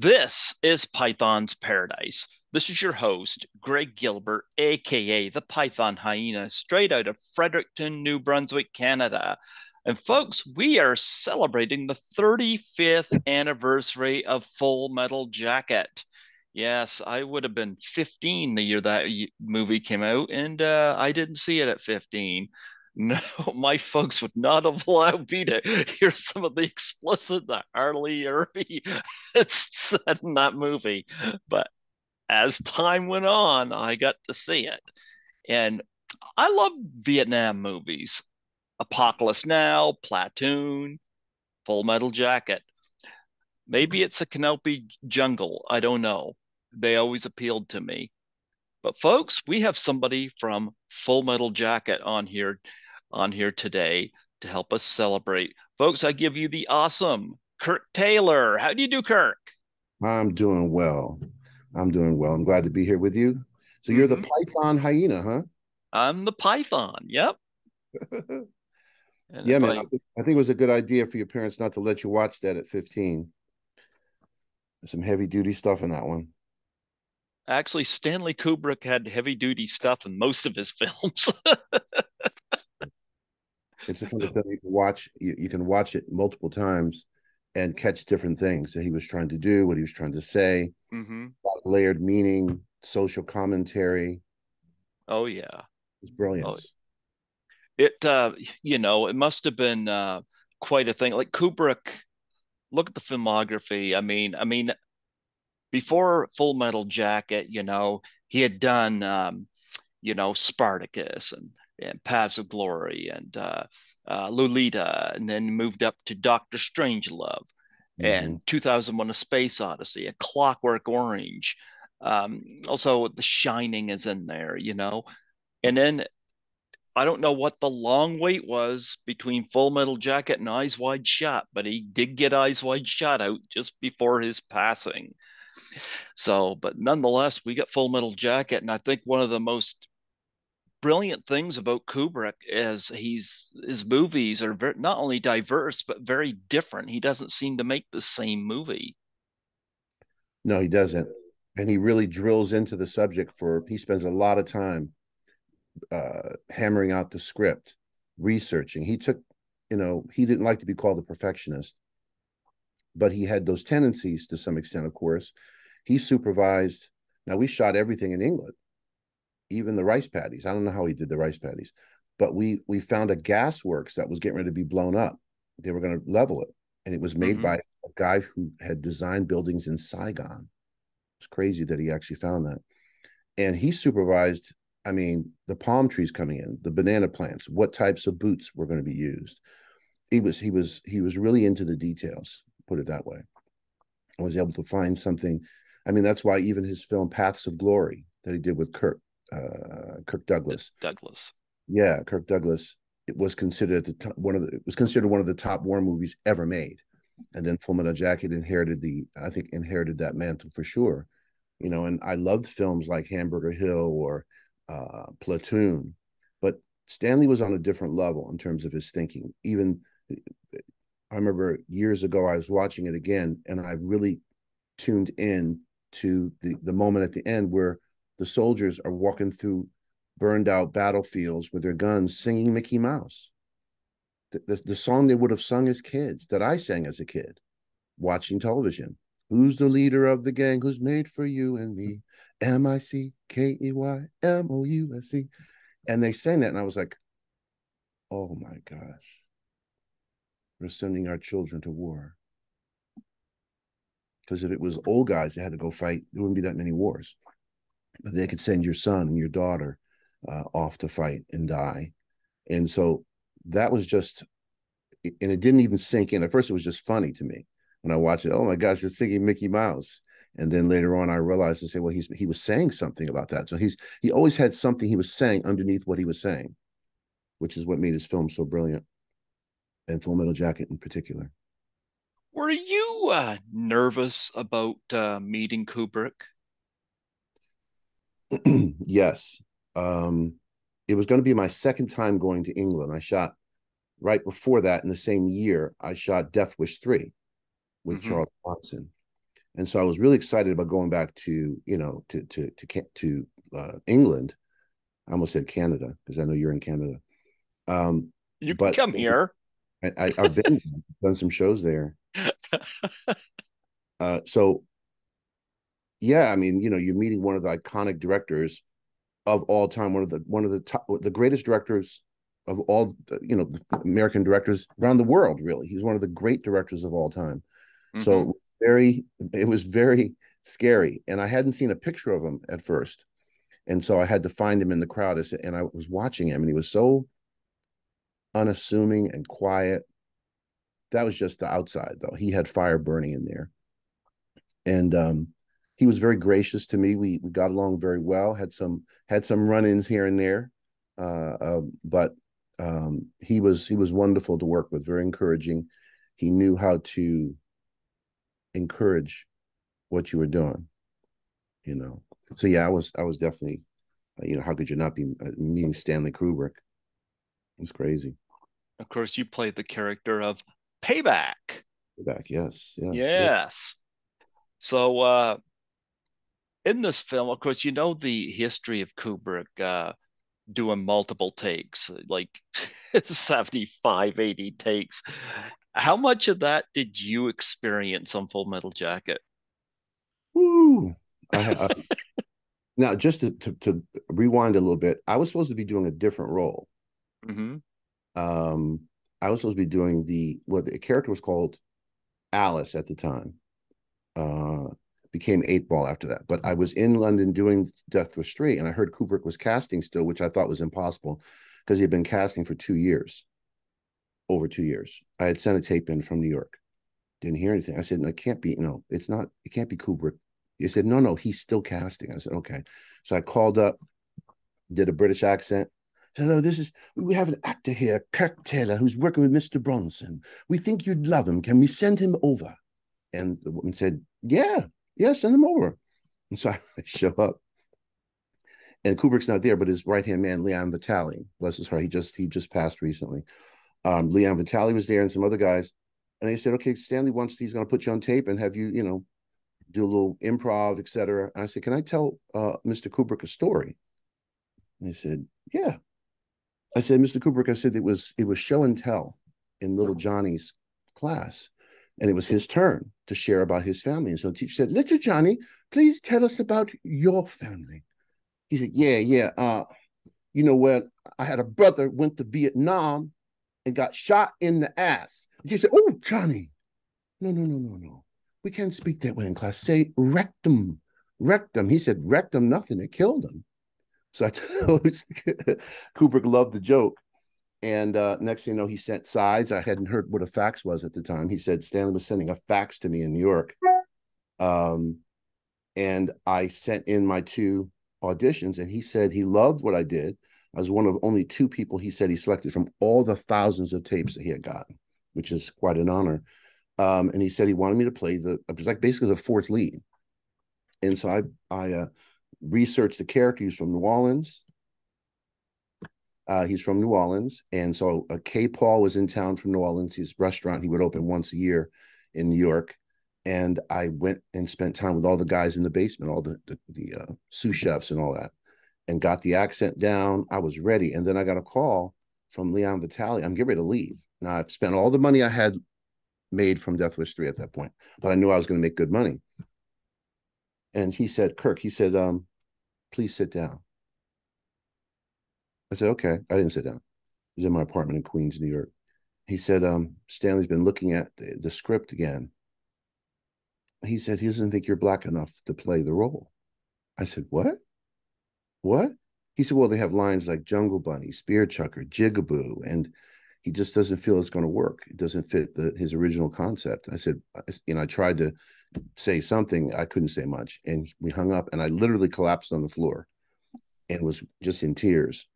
This is Python's Paradise. This is your host, Greg Gilbert, aka the Python Hyena, straight out of Fredericton, New Brunswick, Canada. And folks, we are celebrating the 35th anniversary of Full Metal Jacket. Yes, I would have been 15 the year that movie came out, and I didn't see it at 15. No, my folks would not have allowed me to hear some of the explicit, the Harley Irby it's said in that movie. But as time went on, I got to see it. And I love Vietnam movies. Apocalypse Now, Platoon, Full Metal Jacket. Maybe it's a Canopy Jungle. I don't know. They always appealed to me. But folks, we have somebody from Full Metal Jacket on here today to help us celebrate. Folks, I give you the awesome Kirk Taylor. How do you do, Kirk? I'm doing well. I'm doing well. I'm glad to be here with you. So you're the Mm-hmm. Python hyena, huh? I'm the Python. Yep. And Yeah, if man. I I think it was a good idea for your parents not to let you watch that at 15. There's some heavy duty stuff in that one. actually, Stanley Kubrick had heavy duty stuff in most of his films. It's the kind of film you can watch. You can watch it multiple times and catch different things that he was trying to do, what he was trying to say, hmm layered meaning, social commentary. Oh yeah. It's Oh, brilliance. it must have been quite a thing. Like Kubrick, look at the filmography. I mean, before Full Metal Jacket, he had done Spartacus and Paths of Glory and Lolita, and then moved up to Doctor Strangelove Hmm. and 2001: A Space Odyssey, A Clockwork Orange. Also, The Shining is in there. And then I don't know what the long wait was between Full Metal Jacket and Eyes Wide Shut, but he did get Eyes Wide Shut out just before his passing. So, but nonetheless, we got Full Metal Jacket, and I think one of the most brilliant things about Kubrick is his movies are not only diverse but very different. He doesn't seem to make the same movie. No, he doesn't. And he really drills into the subject he spends a lot of time hammering out the script, researching. He didn't like to be called a perfectionist, but he had those tendencies to some extent, of course. He supervised. Now, we shot everything in England, even the rice paddies. I don't know how he did the rice paddies, but we found a gas works that was getting ready to be blown up. They were going to level it, and it was made hmm by a guy who had designed buildings in Saigon. It's crazy that he actually found that. And he supervised, I mean, the palm trees coming in, the banana plants, what types of boots were going to be used. He was really into the details, put it that way. I was able to find something. I mean, that's why even his film Paths of Glory that he did with Kirk Douglas. Douglas. Yeah, Kirk Douglas. It was considered it was considered one of the top war movies ever made. And then Full Metal Jacket inherited that mantle for sure. And I loved films like Hamburger Hill or Platoon, but Stanley was on a different level in terms of his thinking. Even I remember years ago I was watching it again, and I really tuned in to the moment at the end where the soldiers are walking through burned out battlefields with their guns, singing Mickey Mouse, the song they would have sung as kids, that I sang as a kid watching television. Who's the leader of the gang who's made for you and me? Mickey Mouse. And they sang that, and I was like, oh my gosh, we're sending our children to war. Because if it was old guys that had to go fight, there wouldn't be that many wars. But they could send your son and your daughter off to fight and die. And so that was just, and it didn't even sink in. At first, it was just funny to me when I watched it. Oh my gosh, it's singing Mickey Mouse. And then later on, I realized to say, well, he was saying something about that. So he always had something he was saying underneath what he was saying, which is what made his film so brilliant, and Full Metal Jacket in particular. Were you nervous about meeting Kubrick? Yes. Um, it was going to be my second time going to England. I shot right before that in the same year. I shot Death Wish 3 with hmm Charles Bronson. And so I was really excited about going back to, England. I almost said Canada because I know you're in Canada. You can But come here. I've been done some shows there. So yeah, I mean, you're meeting one of the iconic directors of all time, one of the top, the greatest directors of all, the American directors around the world. Really, he's one of the great directors of all time. Hmm. So it was very scary, and I hadn't seen a picture of him at first, and so I had to find him in the crowd. And I was watching him, and he was so unassuming and quiet. That was just the outside, though. He had fire burning in there, and he was very gracious to me. We got along very well. Had some run-ins here and there, but he was wonderful to work with. Very encouraging. He knew how to encourage what you were doing. You know. So yeah, I was definitely. How could you not be meeting Stanley Kubrick? It's crazy. Of course, you played the character of Payback. Back, yes, yes, yes. Yes. So, in this film, of course, you know the history of Kubrick doing multiple takes, like 75, 80 takes. How much of that did you experience on Full Metal Jacket? Woo! I Now, just to rewind a little bit, I was supposed to be doing a different role. Hmm. Um, I was supposed to be doing the character was called Alice at the time. Uh, Became Eight Ball after that. But I was in London doing Death Wish 3, and I heard Kubrick was casting still, which I thought was impossible because he had been casting for 2 years, over 2 years. I had sent a tape in from New York. Didn't hear anything. I said, no, it can't be, no, it's not, it can't be Kubrick. He said, no, no, he's still casting. I said, okay. So I called up, did a British accent. Hello, we have an actor here, Kirk Taylor, who's working with Mr. Bronson. We think you'd love him. Can we send him over? And the woman said, yeah, yeah, send him over. And so I show up, and Kubrick's not there, but his right hand man, Leon Vitali, bless his heart, he just passed recently. Leon Vitali was there and some other guys, and they said, okay, Stanley he's going to put you on tape and have you, do a little improv, etc. And I said, can I tell Mr. Kubrick a story? And they said, yeah. I said, Mr. Kubrick, I said it was show and tell in little Johnny's class. And it was his turn to share about his family. And so the teacher said, little Johnny, please tell us about your family. He said, yeah, yeah. Well, I had a brother went to Vietnam and got shot in the ass. And she said, oh, Johnny, no, no, no, no, no. We can't speak that way in class. Say rectum, rectum. He said, rectum, nothing. It killed him. So I told Kubrick loved the joke. And next thing you know, he sent sides. I hadn't heard what a fax was at the time. He said Stanley was sending a fax to me in New York. Um, and I sent in my two auditions, and he said he loved what I did. I was one of only two people he said he selected from all the thousands of tapes that he had gotten, which is quite an honor. And he said he wanted me to play it was like basically the fourth lead. And so I researched the character. He's from New Orleans. He's from New Orleans. And so K. Paul was in town from New Orleans. His restaurant, he would open once a year in New York. And I went and spent time with all the guys in the basement, all the sous chefs and all that, and got the accent down. I was ready. And then I got a call from Leon Vitali. I'm getting ready to leave. Now, I've spent all the money I had made from Death Wish 3 at that point, but I knew I was going to make good money. And he said, Kirk, he said, please sit down. I said, okay. I didn't sit down. He was in my apartment in Queens, New York. He said, Stanley's been looking at the script again. He said, he doesn't think you're black enough to play the role. I said, what? What? He said, well, they have lines like Jungle Bunny, Spear Chucker, Jigaboo, and he just doesn't feel it's going to work. It doesn't fit his original concept. I said, I tried to say something. I couldn't say much. And we hung up, and I literally collapsed on the floor and was just in tears.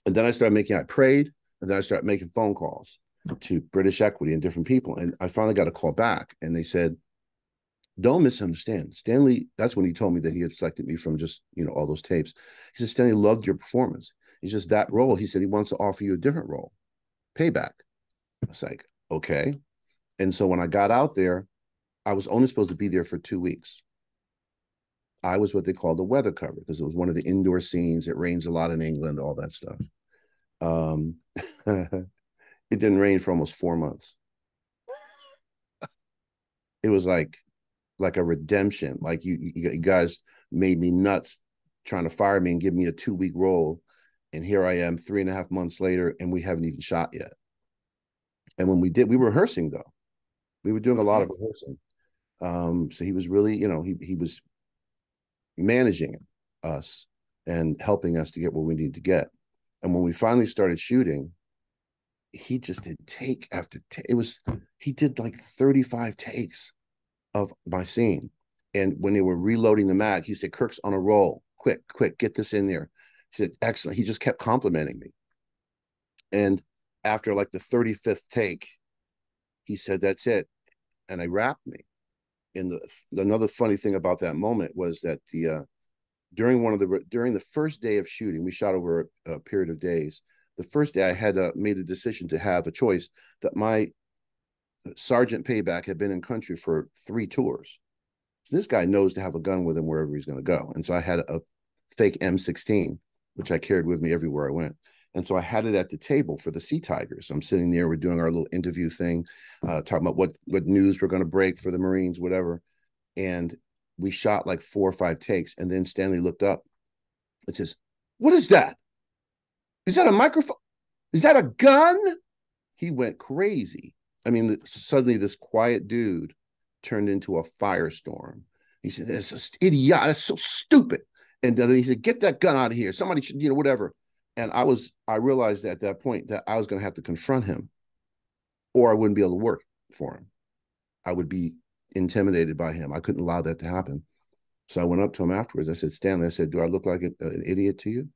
And then I prayed, and then I started making phone calls to British Equity and different people. And I finally got a call back, and they said, don't misunderstand. Stanley, that's when he told me that he had selected me from just, all those tapes. He said, Stanley loved your performance. It's just that role. He said he wants to offer you a different role, Payback. I was like, okay. And so when I got out there, I was only supposed to be there for 2 weeks. I was what they called a weather cover because it was one of the indoor scenes. It rains a lot in England, all that stuff. It didn't rain for almost 4 months. It was like a redemption. Like you guys made me nuts trying to fire me and give me a 2 week role. And here I am 3.5 months later, and we haven't even shot yet. And when we did, we were rehearsing though. We were doing a lot Mhm. of rehearsing. So he was really, he was managing us and helping us to get what we needed to get. And when we finally started shooting, he just did take after take. He did like 35 takes of my scene. And when they were reloading the mag, he said, Kirk's on a roll. Quick, quick, get this in there. He said, excellent. He just kept complimenting me. And after like the 35th take, he said, that's it. And they wrapped me. And another funny thing about that moment was that during the first day of shooting, we shot over a period of days. The first day I had made a decision to have a choice that my Sergeant Payback had been in country for 3 tours. So this guy knows to have a gun with him wherever he's going to go. And so I had a fake M16, which I carried with me everywhere I went. And so I had it at the table for the Sea Tigers. I'm sitting there, we're doing our little interview thing, talking about what news we're going to break for the Marines, whatever. And we shot like 4 or 5 takes. And then Stanley looked up and says, what is that? Is that a microphone? Is that a gun? He went crazy. I mean, suddenly this quiet dude turned into a firestorm. He said, "It's just idiot. That's so stupid." And then he said, "Get that gun out of here. Somebody should, whatever." And I realized at that point that I was going to have to confront him, or I wouldn't be able to work for him. I would be intimidated by him. I couldn't allow that to happen. So I went up to him afterwards. I said, Stanley, I said, do I look like an idiot to you?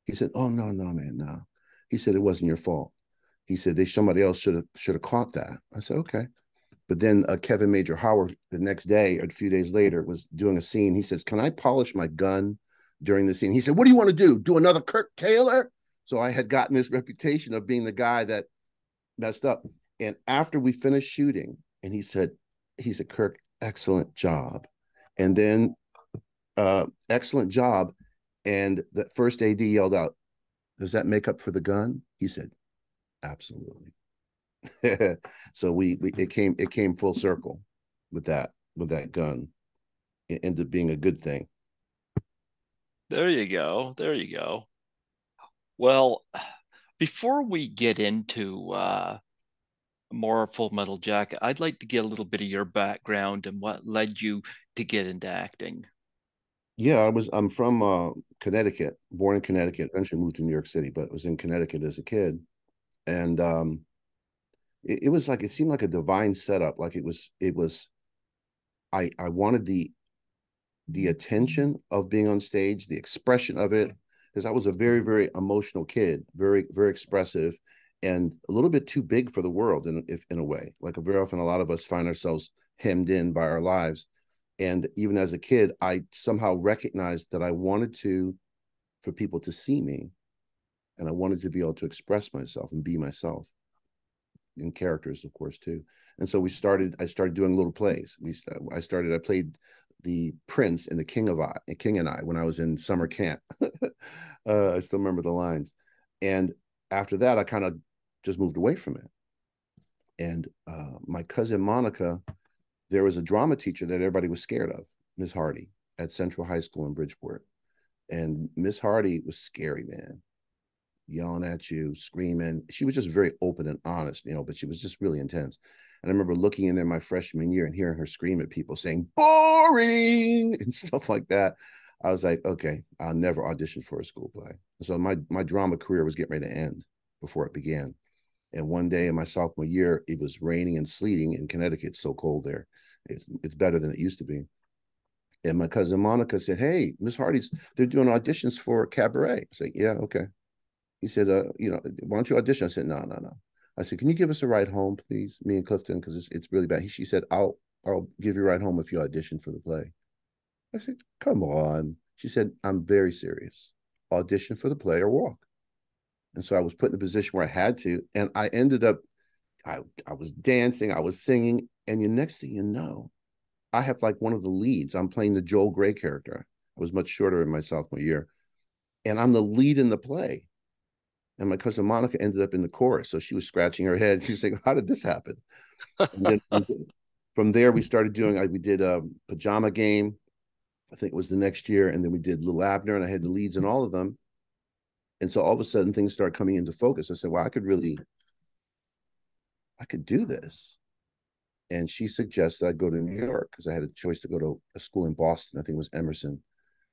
He said, oh, no, no, man, no. He said, it wasn't your fault. He said, somebody else should have caught that. I said, okay. But then Kevin Major Howard the next day or a few days later was doing a scene. He says, can I polish my gun during the scene? He said, what do you want to do? Do another Kirk Taylor? So I had gotten this reputation of being the guy that messed up. And after we finished shooting, and he said, Kirk, excellent job. And then excellent job. And the first AD yelled out, does that make up for the gun? He said, absolutely. So it came full circle with that gun. It ended up being a good thing. There you go. There you go. Well, before we get into more Full Metal Jacket, I'd like to get a little bit of your background and what led you to get into acting. Yeah, I'm from Connecticut, born in Connecticut, eventually moved to New York City, but was in Connecticut as a kid. And it was like it seemed like a divine setup. Like it was I wanted the attention of being on stage, the expression of it, because I was a very, very emotional kid, very, very expressive, and a little bit too big for the world in a way. Like very often, a lot of us find ourselves hemmed in by our lives. And even as a kid, I somehow recognized that I wanted for people to see me, and I wanted to be able to express myself and be myself in characters, of course, too. And so I started doing little plays. I played the Prince and the King and I when I was in summer camp. I still remember the lines. And after that, I kind of just moved away from it. And my cousin Monica, there was a drama teacher that everybody was scared of, Miss Hardy, at Central High School in Bridgeport. And Miss Hardy was scary, man, yelling at you, screaming. She was just very open and honest, but she was just really intense. And I remember looking in there my freshman year and hearing her scream at people saying boring and stuff like that. I was like, okay, I'll never audition for a school play. So my drama career was getting ready to end before it began. And one day in my sophomore year, it was raining and sleeting in Connecticut. It's so cold there. It's better than it used to be. And my cousin Monica said, hey, Miss Hardy's, they're doing auditions for cabaret. I said, yeah, okay. He said, why don't you audition? I said, no, no, no. I said, can you give us a ride home, please, me and Clifton, because it's really bad. She said, I'll give you a ride home if you audition for the play. I said, come on. She said, I'm very serious. Audition for the play or walk. And so I was put in a position where I had to, and I ended up, I was dancing, I was singing, and the next thing you know, I have like one of the leads. I'm playing the Joel Grey character. I was much shorter in my sophomore year, and I'm the lead in the play. And my cousin Monica ended up in the chorus, so she was scratching her head. She's saying, "How did this happen?" And then from there, we started doing. We did a pajama game. I think it was the next year, and then we did Little Abner, and I had the leads in all of them. And so all of a sudden, things started coming into focus. I said, "Well, I could do this." And she suggested I go to New York because I had a choice to go to a school in Boston. I think it was Emerson.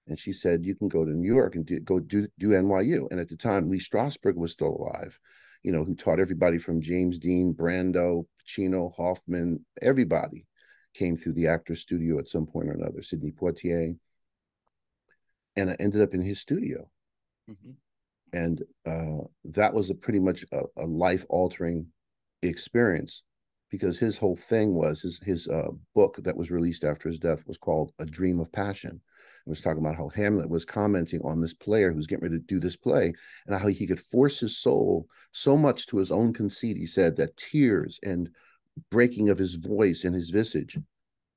And she said, "You can go to New York and do NYU." And at the time, Lee Strasberg was still alive, who taught everybody from James Dean, Brando, Pacino, Hoffman, everybody came through the Actors Studio at some point or another, Sidney Poitier. And I ended up in his studio. Mm-hmm. And that was pretty much a life altering experience, because his whole thing was his book that was released after his death was called A Dream of Passion. It was talking about how Hamlet was commenting on this player who was getting ready to do this play, and how he could force his soul so much to his own conceit, he said, that tears and breaking of his voice and his visage,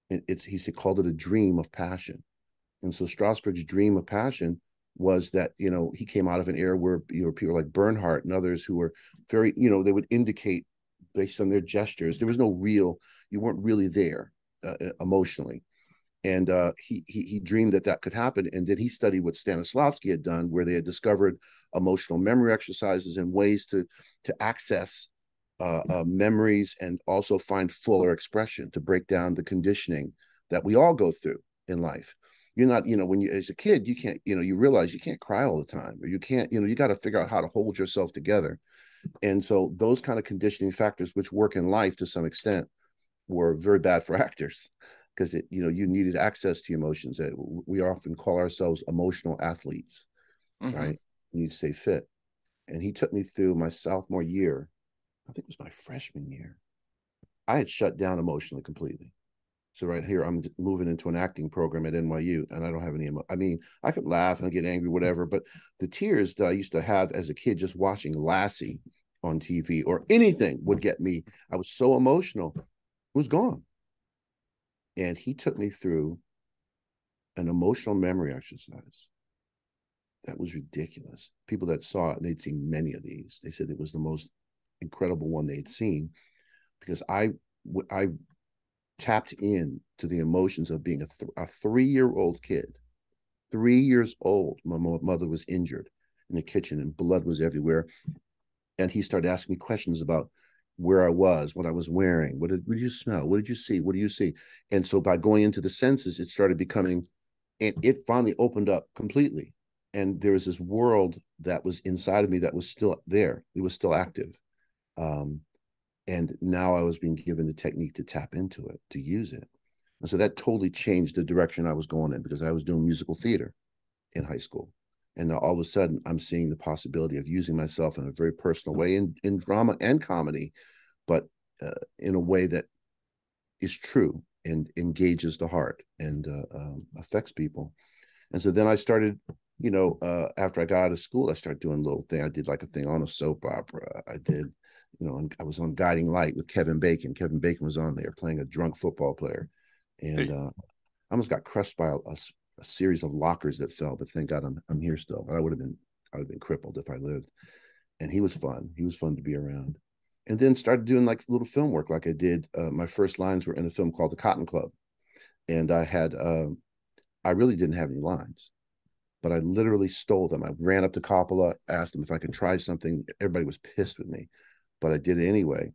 he called it a dream of passion. And so Strasberg's dream of passion was that, he came out of an era where, people like Bernhardt and others who were very, they would indicate based on their gestures. There was no real, you weren't really there emotionally. And he dreamed that could happen. And then he studied what Stanislavski had done, where they had discovered emotional memory exercises and ways to access memories and also find fuller expression, to break down the conditioning that we all go through in life. You're not, when you, as a kid, you can't, you realize you can't cry all the time, or you can't, you got to figure out how to hold yourself together. And so those kind of conditioning factors, which work in life to some extent, were very bad for actors, because you needed access to emotions. We often call ourselves emotional athletes, mm-hmm. right? You need to stay fit. And he took me through my sophomore year. I think it was my freshman year. I had shut down emotionally completely. So right here, I'm moving into an acting program at NYU, and I don't have any. I mean, I could laugh and get angry, whatever, but the tears that I used to have as a kid just watching Lassie on TV or anything would get me. I was so emotional. It was gone. And he took me through an emotional memory exercise that was ridiculous. People that saw it, and they'd seen many of these, they said it was the most incredible one they'd seen, because I tapped in to the emotions of being a 3-year-old kid. 3 years old, my mother was injured in the kitchen and blood was everywhere. And he started asking me questions about where I was, what I was wearing, what did you smell, what did you see, what do you see? And so by going into the senses, it started becoming, and it finally opened up completely. And there was this world that was inside of me that was still there. It was still active. And now I was being given the technique to tap into it, to use it. And so that totally changed the direction I was going in, because I was doing musical theater in high school. And now all of a sudden, I'm seeing the possibility of using myself in a very personal way in drama and comedy, but in a way that is true and engages the heart and affects people. And so then I started, after I got out of school, I started doing a little thing. I did like a thing on a soap opera. I did, I was on Guiding Light with Kevin Bacon. Kevin Bacon was on there playing a drunk football player. And I almost got crushed by a series of lockers that fell, but thank God I'm here still. But I would have been crippled if I lived. And he was fun. He was fun to be around. And then started doing like little film work, like I did. My first lines were in a film called The Cotton Club, and I really didn't have any lines, but I literally stole them. I ran up to Coppola, asked him if I could try something. Everybody was pissed with me, but I did it anyway,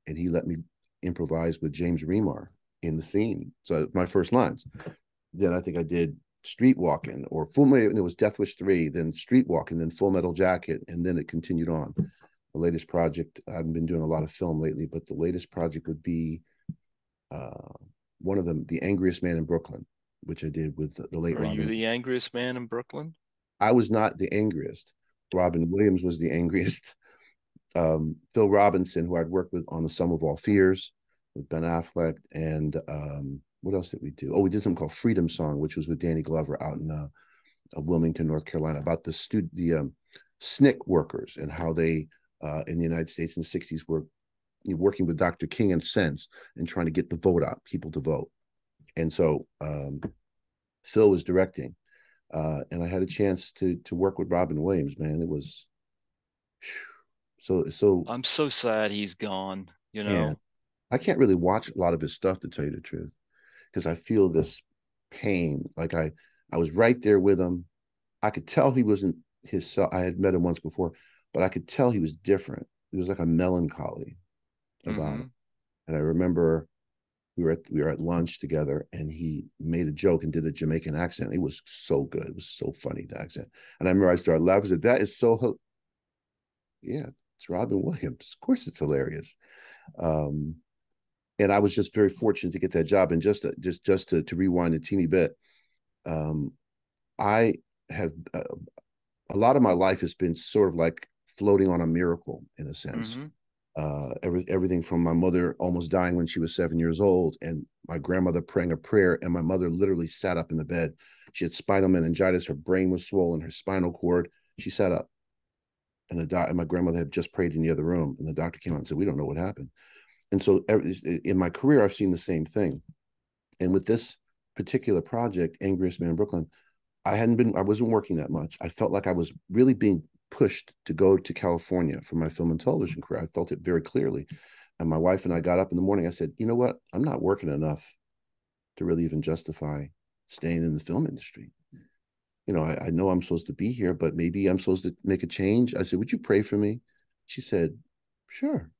and he let me improvise with James Remar in the scene. So my first lines. Then I think I did Street Walking or Full Metal. It was Death Wish 3, then Street Walking, then Full Metal Jacket, and then it continued on. The latest project, I haven't been doing a lot of film lately, but the latest project would be one of them, The Angriest Man in Brooklyn, which I did with the late Robin. Are you the angriest man in Brooklyn? I was not the angriest. Robin Williams was the angriest. Phil Robinson, who I'd worked with on The Sum of All Fears with Ben Affleck, and what else did we do? Oh, we did something called Freedom Song, which was with Danny Glover out in Wilmington, North Carolina, about the SNCC workers and how they in the United States in the 60s were working with Dr. King and Sense and trying to get the vote out, people to vote. And so Phil was directing, and I had a chance to work with Robin Williams. Man, it was so. I'm so sad he's gone, you And know. I can't really watch a lot of his stuff, to tell you the truth, because I feel this pain. Like I was right there with him. I could tell he wasn't his self. I had met him once before, but I could tell he was different. There was like a melancholy about him. Mm-hmm. And I remember we were at lunch together, and he made a joke and did a Jamaican accent. It was so good. It was so funny, the accent. And I remember I started laughing. I said, "That is so yeah, it's Robin Williams. Of course, it's hilarious." Um, and I was just very fortunate to get that job. And just to rewind a teeny bit, um, I have a lot of my life has been sort of like floating on a miracle in a sense. Mm-hmm. Everything from my mother almost dying when she was 7 years old, and my grandmother praying a prayer, and my mother literally sat up in the bed. She had spinal meningitis. Her brain was swollen. Her spinal cord. She sat up, and my grandmother had just prayed in the other room, and the doctor came out and said, "We don't know what happened." And so, in my career, I've seen the same thing. And with this particular project, Angriest Man in Brooklyn, I wasn't working that much. I felt like I was really being pushed to go to California for my film and television career. I felt it very clearly. And my wife and I got up in the morning. I said, "You know what? I'm not working enough to really even justify staying in the film industry. I know I'm supposed to be here, but maybe I'm supposed to make a change." I said, "Would you pray for me?" She said, "Sure."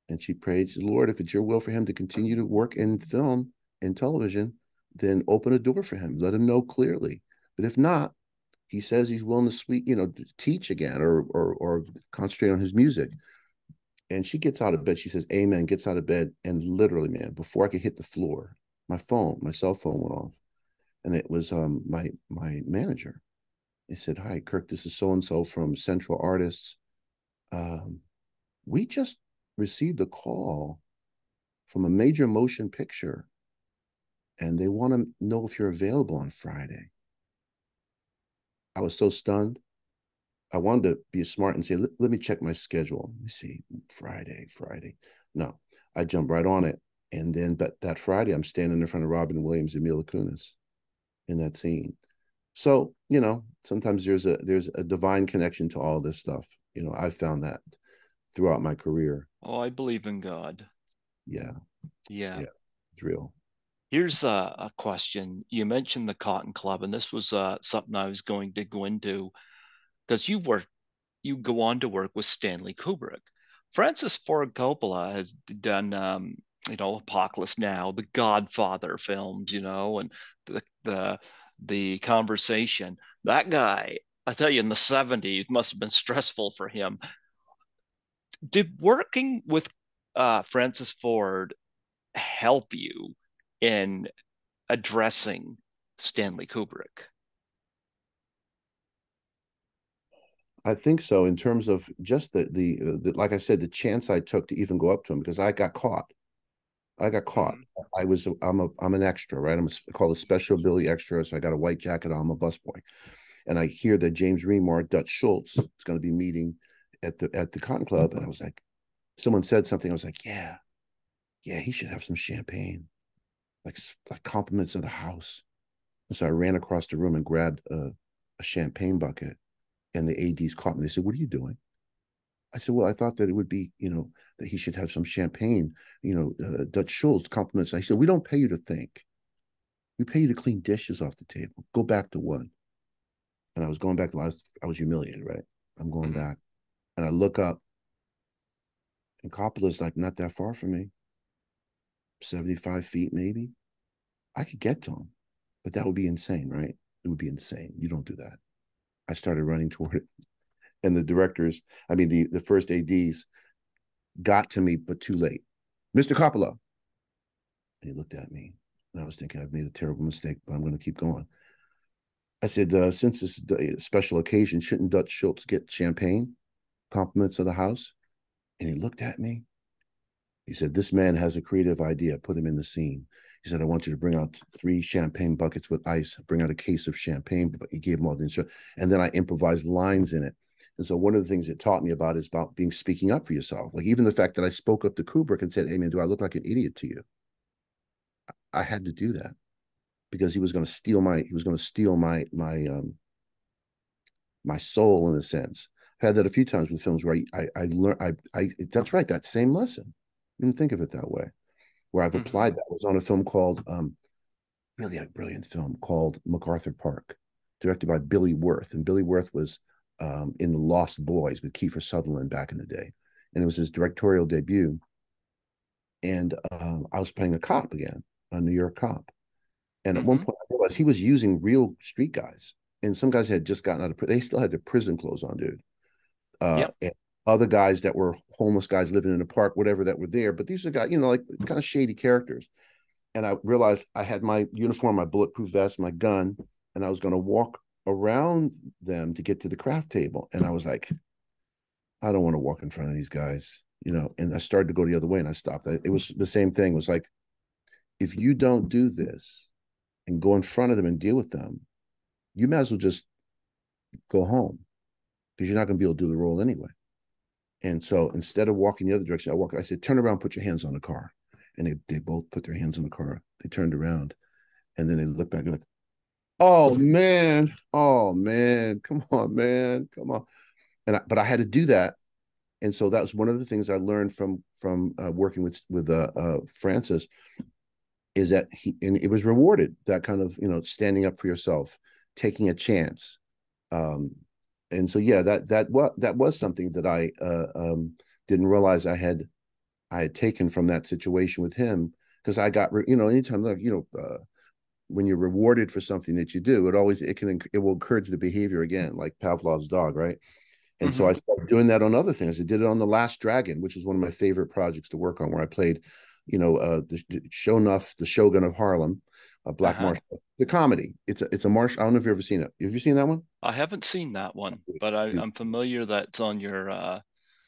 And she prayed, she said, "Lord, if it's your will for him to continue to work in film and television, then open a door for him. Let him know clearly. But if not, he says he's willing to teach again, or concentrate on his music." And she gets out of bed. She says, "Amen," gets out of bed. And literally, man, before I could hit the floor, my cell phone went off. And it was my manager. He said, "Hi, Kirk, this is so and so from Central Artists. Um, we just received a call from a major motion picture, and they want to know if you're available on Friday." I was so stunned. I wanted to be smart and say, let me check my schedule. Let me see, Friday. No, I jumped right on it. And then, but that Friday, I'm standing in front of Robin Williams and Mila Kunis in that scene. So, sometimes there's a divine connection to all this stuff. I found that throughout my career. Oh, I believe in God. Yeah, Yeah. yeah, it's real. Here's a question. You mentioned the Cotton Club, and this was something I was going to go into because you go on to work with Stanley Kubrick. Francis Ford Coppola has done, Apocalypse Now, the Godfather films, and the Conversation. That guy, I tell you, in the '70s must have been stressful for him. Did working with Francis Ford help you in addressing Stanley Kubrick? I think so, in terms of just like I said, the chance I took to even go up to him, because I got caught. I got caught. Mm-hmm. I'm an extra, right? called a special ability extra. So I got a white jacket on. I'm a busboy, and I hear that James Remar, Dutch Schultz, is going to be meeting at the Cotton Club, and I was like, someone said something. I was like, yeah, yeah, he should have some champagne, like compliments of the house. And so I ran across the room and grabbed a champagne bucket, and the ADs caught me. They said, "What are you doing?" I said, "Well, I thought that it would be, that he should have some champagne, Dutch Schultz compliments." I said, "We don't pay you to think. We pay you to clean dishes off the table. Go back to one." And I was going back to, I was humiliated, right? I'm going Mm-hmm. back, and I look up, and Coppola's like not that far from me, 75 feet maybe. I could get to him, but that would be insane, right? It would be insane. You don't do that. I started running toward it. And the directors, I mean, the first ADs got to me, but too late. "Mr. Coppola." And he looked at me, and I was thinking, I've made a terrible mistake, but I'm going to keep going. I said, "Since this is a special occasion, shouldn't Dutch Schultz get champagne? Compliments of the house?" And he looked at me. He said, "This man has a creative idea. Put him in the scene." He said, "I want you to bring out 3 champagne buckets with ice, bring out a case of champagne." But he gave him all the instructions. And then I improvised lines in it. And so one of the things it taught me about is about speaking up for yourself. Like even the fact that I spoke up to Kubrick and said, "Hey man, do I look like an idiot to you?" I had to do that. because he was going to steal my soul, in a sense. I've had that a few times with films where I learned, that's right, that same lesson. I didn't think of it that way. Where I've Hmm. applied that was on a film called, really a brilliant film called MacArthur Park, directed by Billy Wirth. And Billy Wirth was in The Lost Boys with Kiefer Sutherland back in the day. And it was his directorial debut. And I was playing a cop again, a New York cop. And at one Hmm. point, I realized he was using real street guys. And some guys had just gotten out of prison. They still had their prison clothes on, dude. Yep. And other guys that were homeless guys living in the park, whatever, that were there. But these are guys, like kind of shady characters. And I realized I had my uniform, my bulletproof vest, my gun, and I was going to walk around them to get to the craft table. And I was like, I don't want to walk in front of these guys. And I started to go the other way and I stopped. It was the same thing. It was like, if you don't do this and go in front of them and deal with them, you might as well just go home because you're not going to be able to do the role anyway. And so instead of walking the other direction, I said, turn around, put your hands on the car. And they both put their hands on the car. They turned around and then they looked back and like, oh man, come on, man, come on. But I had to do that. And so that was one of the things I learned from working with Francis, is that and it was rewarded, that kind of, standing up for yourself, taking a chance. Um, and so, yeah, that was something that I didn't realize I had taken from that situation with him, because I got, anytime, like, when you're rewarded for something that you do, it will encourage the behavior again, like Pavlov's dog, right? And so Hmm. I started doing that on other things. I did it on The Last Dragon, which is one of my favorite projects to work on, where I played, the Shogun of Harlem, a black Uh-huh. martial, the comedy. It's a martial. I don't know if you've ever seen it. Have you seen that one? I haven't seen that one, but I'm familiar that's on your Yeah,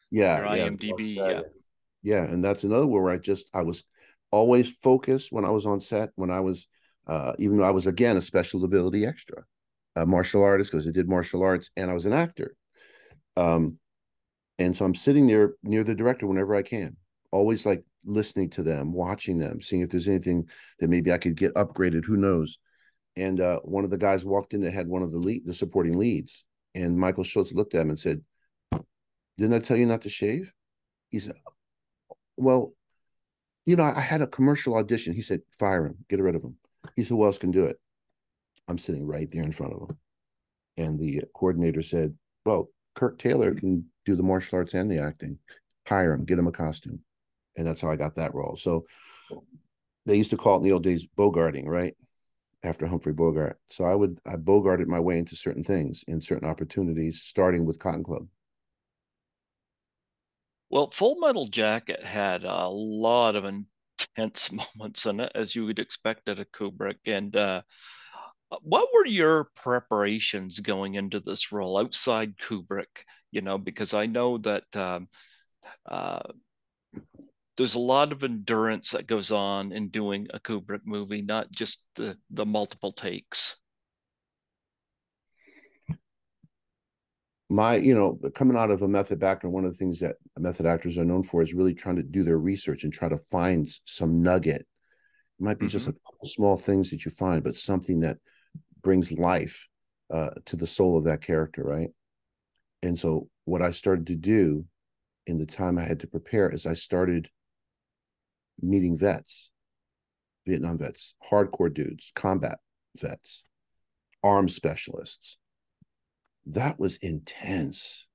yeah, The Last IMDb. Yeah. Dragon. Yeah, and that's another where I was always focused when I was on set. When I was, even though I was, again, a special ability extra, a martial artist, because I did martial arts and I was an actor. Um, and so I'm sitting there near the director whenever I can, always like listening to them, watching them, seeing if there's anything that maybe I could get upgraded. Who knows? And one of the guys walked in that had one of the supporting leads, and Michael Schultz looked at him and said, "Didn't I tell you not to shave?" He said, "Well, I had a commercial audition." He said, "Fire him, get rid of him." He said, "Who else can do it?" I'm sitting right there in front of him. And the coordinator said, "Well, Kirk Taylor can do the martial arts and the acting. Hire him, get him a costume." And that's how I got that role. So they used to call it in the old days bogarting, right? After Humphrey Bogart. So I bogarted my way into certain things, in certain opportunities, starting with Cotton Club. Well, Full Metal Jacket had a lot of intense moments in it, as you would expect at a Kubrick. And what were your preparations going into this role outside Kubrick? Because I know that uh, there's a lot of endurance that goes on in doing a Kubrick movie, not just the multiple takes. Coming out of a method background, one of the things that method actors are known for is really trying to do their research and try to find some nugget. It might be just Hmm. a couple small things that you find, but something that brings life to the soul of that character, right? And so, what I started to do in the time I had to prepare is I started meeting vets, Vietnam vets, hardcore dudes, combat vets, arms specialists. That was intense.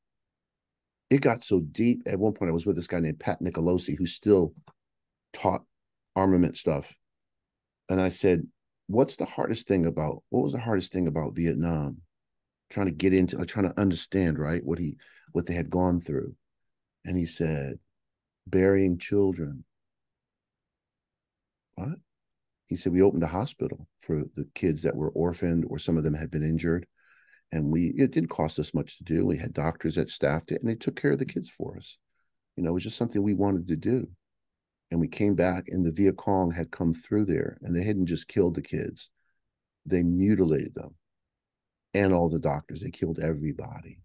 It got so deep. At one point, I was with this guy named Pat Nicolosi, who still taught armament stuff. And I said, what was the hardest thing about Vietnam? Trying to get into, like, trying to understand, right, what they had gone through. And he said, burying children. What? He said, we opened a hospital for the kids that were orphaned, or some of them had been injured. And it didn't cost us much to do. We had doctors that staffed it, and they took care of the kids for us. It was just something we wanted to do. And we came back, and the Viet Cong had come through there, and they hadn't just killed the kids, they mutilated them, and all the doctors. They killed everybody.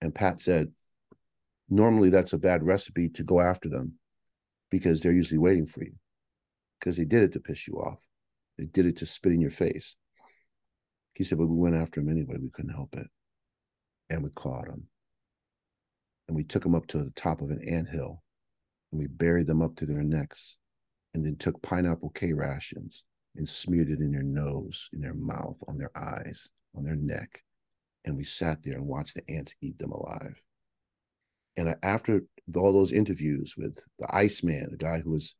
And Pat said, normally that's a bad recipe to go after them, because they're usually waiting for you, because they did it to piss you off. They did it to spit in your face. He said, but we went after him anyway. We couldn't help it. And we caught him. And we took them up to the top of an anthill and we buried them up to their necks and then took pineapple K rations and smeared it in their nose, in their mouth, on their eyes, on their neck. And we sat there and watched the ants eat them alive. And after all those interviews with the Iceman, the guy who was,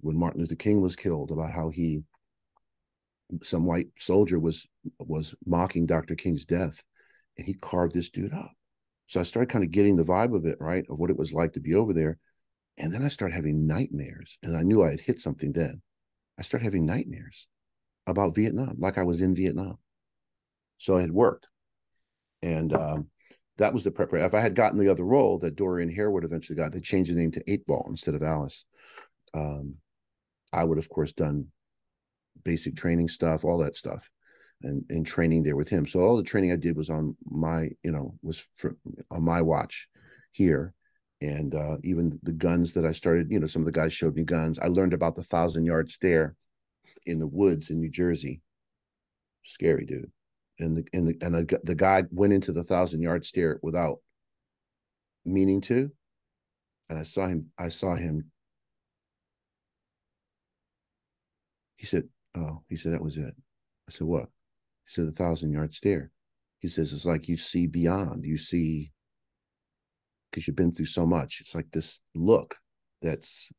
when Martin Luther King was killed, about how some white soldier was mocking Dr. King's death, and he carved this dude up. So I started kind of getting the vibe of it, right, of what it was like to be over there. And then I started having nightmares, and I knew I had hit something then. I started having nightmares about Vietnam, like I was in Vietnam. So it had worked. And that was the preparation. If I had gotten the other role that Dorian Harewood eventually got, they changed the name to 8-Ball instead of Alice. I would, of course, done basic training stuff, all that stuff, and training there with him. So all the training I did was on my, on my watch here. And even the guns that I started, some of the guys showed me guns. I learned about the 1,000-yard stare in the woods in New Jersey. Scary, dude. And the guy went into the 1,000-yard stare without meaning to. And I saw him. He said, oh, he said, that was it. I said, what? He said, the 1,000-yard stare. He says, it's like you see beyond. You see, because you've been through so much. It's like this look that's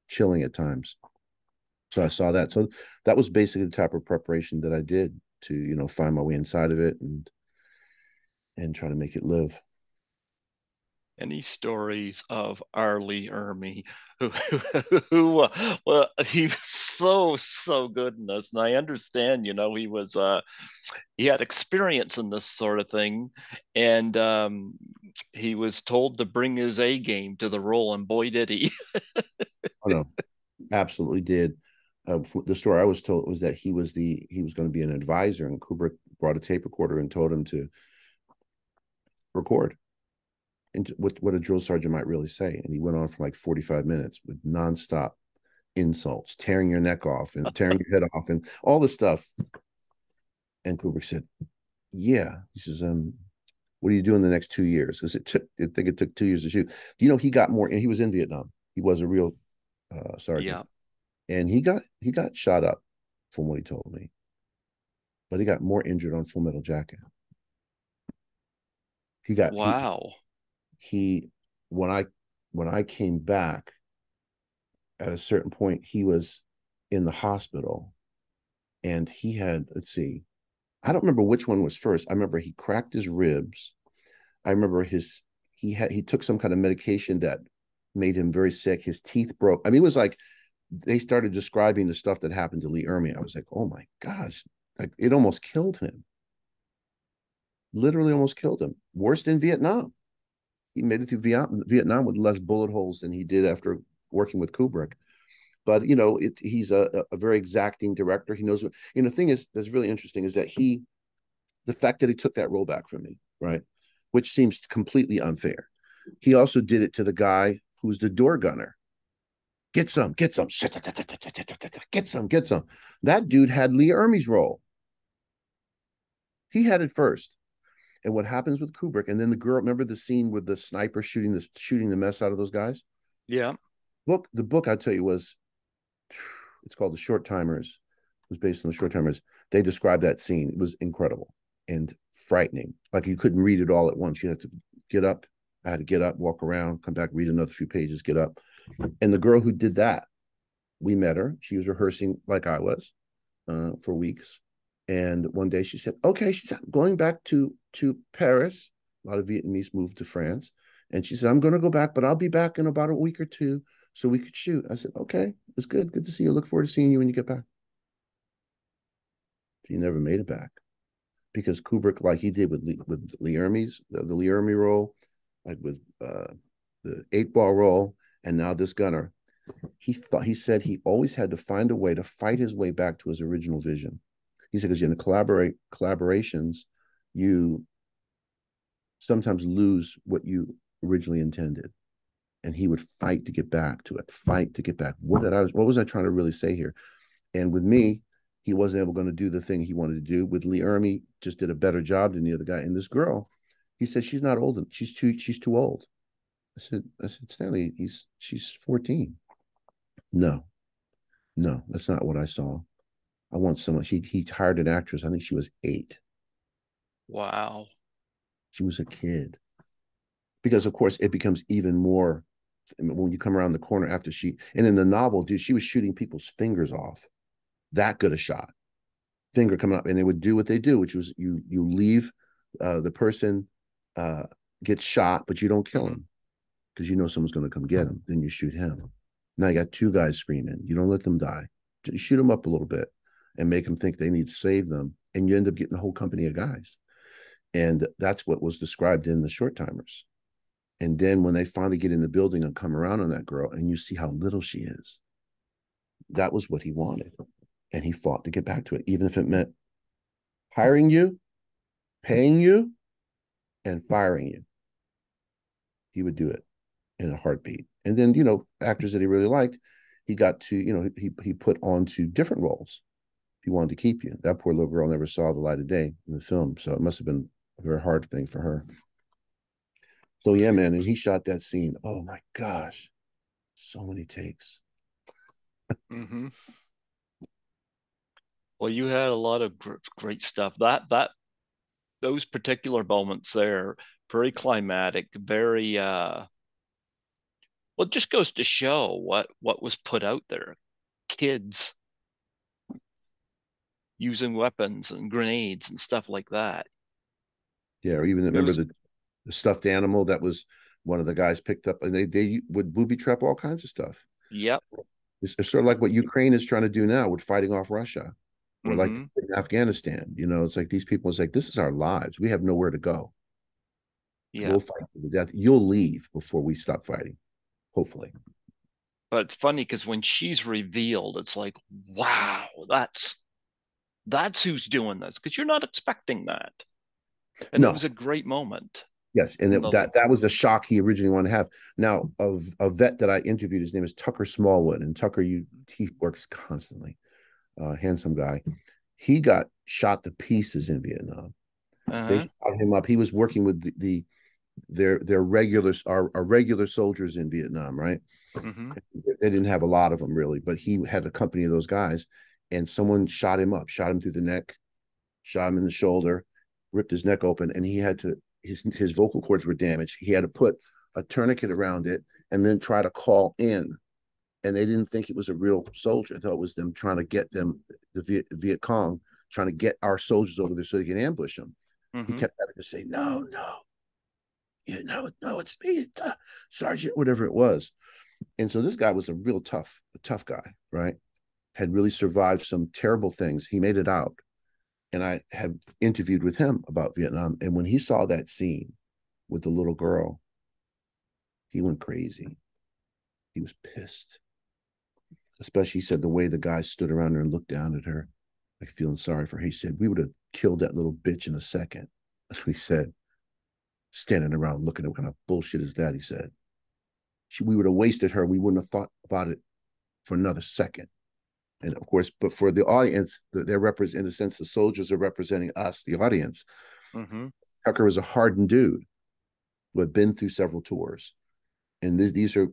chilling at times. So I saw that. So that was basically the type of preparation that I did to, find my way inside of it and try to make it live. Any stories of R. Lee Ermey, who well, he was so good in this, and I understand, he had experience in this sort of thing, and he was told to bring his A game to the role, and boy did he. Oh no, absolutely did. The story I was told was that he was going to be an advisor, and Kubrick brought a tape recorder and told him to record into what a drill sergeant might really say. And he went on for like 45 minutes with nonstop insults, tearing your neck off and tearing your head off and all this stuff. And Kubrick said, yeah. He says, what do you do in the next 2 years? Because I think it took 2 years to shoot. He got more, and he was in Vietnam. He was a real sergeant. Yeah. And he got shot up from what he told me. But he got more injured on Full Metal Jacket. Wow. He when I came back at a certain point, he was in the hospital, and he had, let's see, I don't remember which one was first. I remember he cracked his ribs. I remember he took some kind of medication that made him very sick. His teeth broke. I mean, it was like they started describing the stuff that happened to Lee Ermey. I was like, oh my gosh, like it almost killed him. Literally almost killed him. Worse than Vietnam. He made it through Vietnam with less bullet holes than he did after working with Kubrick. But he's a very exacting director. He knows what. The thing is that's really interesting is that the fact that he took that role back from me, right, which seems completely unfair. He also did it to the guy who's the door gunner. Get some, get some, get some, get some. That dude had Lee Ermey's role. He had it first. And what happens with Kubrick, and then the girl, remember the scene with the sniper shooting the mess out of those guys? Yeah. The book I tell you it's called The Short Timers. It was based on The Short Timers. They described that scene. It was incredible and frightening. Like you couldn't read it all at once. You had to get up. I had to get up, walk around, come back, read another few pages, get up. And the girl who did that, we met her. She was rehearsing like I was for weeks. And one day she said, okay, she said, I'm going back to Paris. A lot of Vietnamese moved to France. And she said, I'm going to go back, but I'll be back in about a week or two so we could shoot. I said, okay, it was good. Good to see you. Look forward to seeing you when you get back. She never made it back because Kubrick, like he did with Lee Ermey's, the Lee Ermey role, like with the 8-Ball role, and now this gunner, he said he always had to find a way to fight his way back to his original vision. He said, because in the collaborations, you sometimes lose what you originally intended. And he would fight to get back to it, fight to get back. What was I trying to really say here? And with me, he wasn't able going to do the thing he wanted to do. With Lee Ermey, just did a better job than the other guy. And this girl, he said she's not old. She's too old. I said, Stanley, she's 14. No, no, that's not what I saw. I want someone. He hired an actress. I think she was 8. Wow. She was a kid. Because of course it becomes even more when you come around the corner after and in the novel, dude, she was shooting people's fingers off. That good a shot. Finger coming up, and they would do what they do, which was you leave the person gets shot, but you don't kill Mm-hmm. him because you know someone's going to come get him. Then you shoot him. Now you got 2 guys screaming. You don't let them die. Just shoot them up a little bit and make them think they need to save them, and you end up getting a whole company of guys. And that's what was described in the short timers. And then when they finally get in the building and come around on that girl, and you see how little she is, that was what he wanted. And he fought to get back to it, even if it meant hiring you, paying you, and firing you. He would do it in a heartbeat. And then, actors that he really liked, he got to, he put on to different roles. He wanted to keep you. That poor little girl never saw the light of day in the film. So it must have been a very hard thing for her. So yeah, man, and he shot that scene. Oh my gosh, so many takes. Mm-hmm. Well, you had a lot of great stuff. That those particular moments there, very climatic, very well, it just goes to show what was put out there. Kids using weapons and grenades and stuff like that. Yeah, or even It remember was, the stuffed animal that was one of the guys picked up, and they would booby trap all kinds of stuff. yep. It's sort of like what Ukraine is trying to do now with fighting off Russia, or like Mm-hmm. in Afghanistan. It's like these people. It's like this is our lives. We have nowhere to go. Yeah. We'll fight to the death. You'll leave before we stop fighting. Hopefully. But it's funny because when she's revealed, it's like, wow, that's who's doing this because you're not expecting that. And it No. was a great moment Yes, and in the that was a shock he originally wanted to have. Now, of a vet that I interviewed, his name is Tucker Smallwood, and Tucker, he works constantly. Handsome guy. He got shot to pieces in Vietnam. They uh-huh. shot him up. He was working with their regulars, our regular soldiers in Vietnam, right? Mm-hmm. They didn't have a lot of them really, but he had a company of those guys, and someone shot him up, shot him through the neck, shot him in the shoulder, ripped his neck open, and he had to his vocal cords were damaged. He had to put a tourniquet around it and then try to call in. And they didn't think it was a real soldier. They thought it was them trying to get them, the Viet Cong, trying to get our soldiers over there so they can ambush them. He Mm-hmm. kept having to say, no, no, no, it's me, Sergeant, whatever it was. And so this guy was a tough guy, right? Had really survived some terrible things. He made it out. And I have interviewed with him about Vietnam. And when he saw that scene with the little girl, he went crazy. He was pissed. Especially, he said the way the guy stood around her and looked down at her, like feeling sorry for her. He said, we would have killed that little bitch in a second. That's what he said. Standing around looking at what kind of bullshit is that, he said. We would have wasted her. We wouldn't have thought about it for another second. And of course, but for the audience, they're represent in a sense, the soldiers are representing us, the audience. Mm-hmm. Tucker was a hardened dude who had been through several tours. And these are,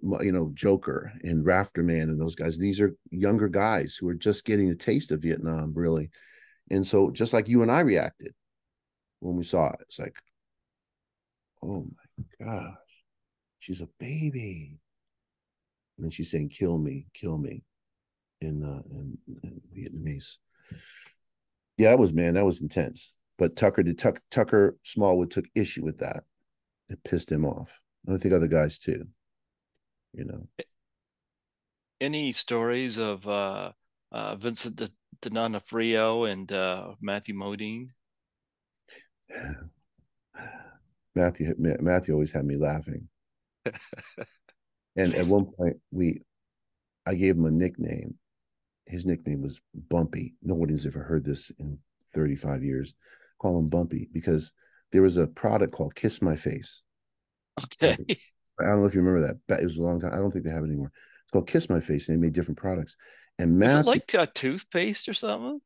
Joker and Rafterman and those guys. These are younger guys who are just getting a taste of Vietnam, really. And so, just like you and I reacted when we saw it, it's like, oh my gosh, she's a baby. And then she's saying, kill me in Vietnamese. Yeah, that was intense. But Tucker Smallwood took issue with that. It pissed him off. I think other guys too, you know. Any stories of Vincent D'Onofrio and Matthew Modine? Matthew always had me laughing. And at one point I gave him a nickname. His nickname was Bumpy. Nobody's ever heard this in 35 years. Call him Bumpy because there was a product called Kiss My Face. Okay. Right? I don't know if you remember that. But it was a long time. I don't think they have it anymore. It's called Kiss My Face, and they made different products. And Is it Matthew, like toothpaste or something?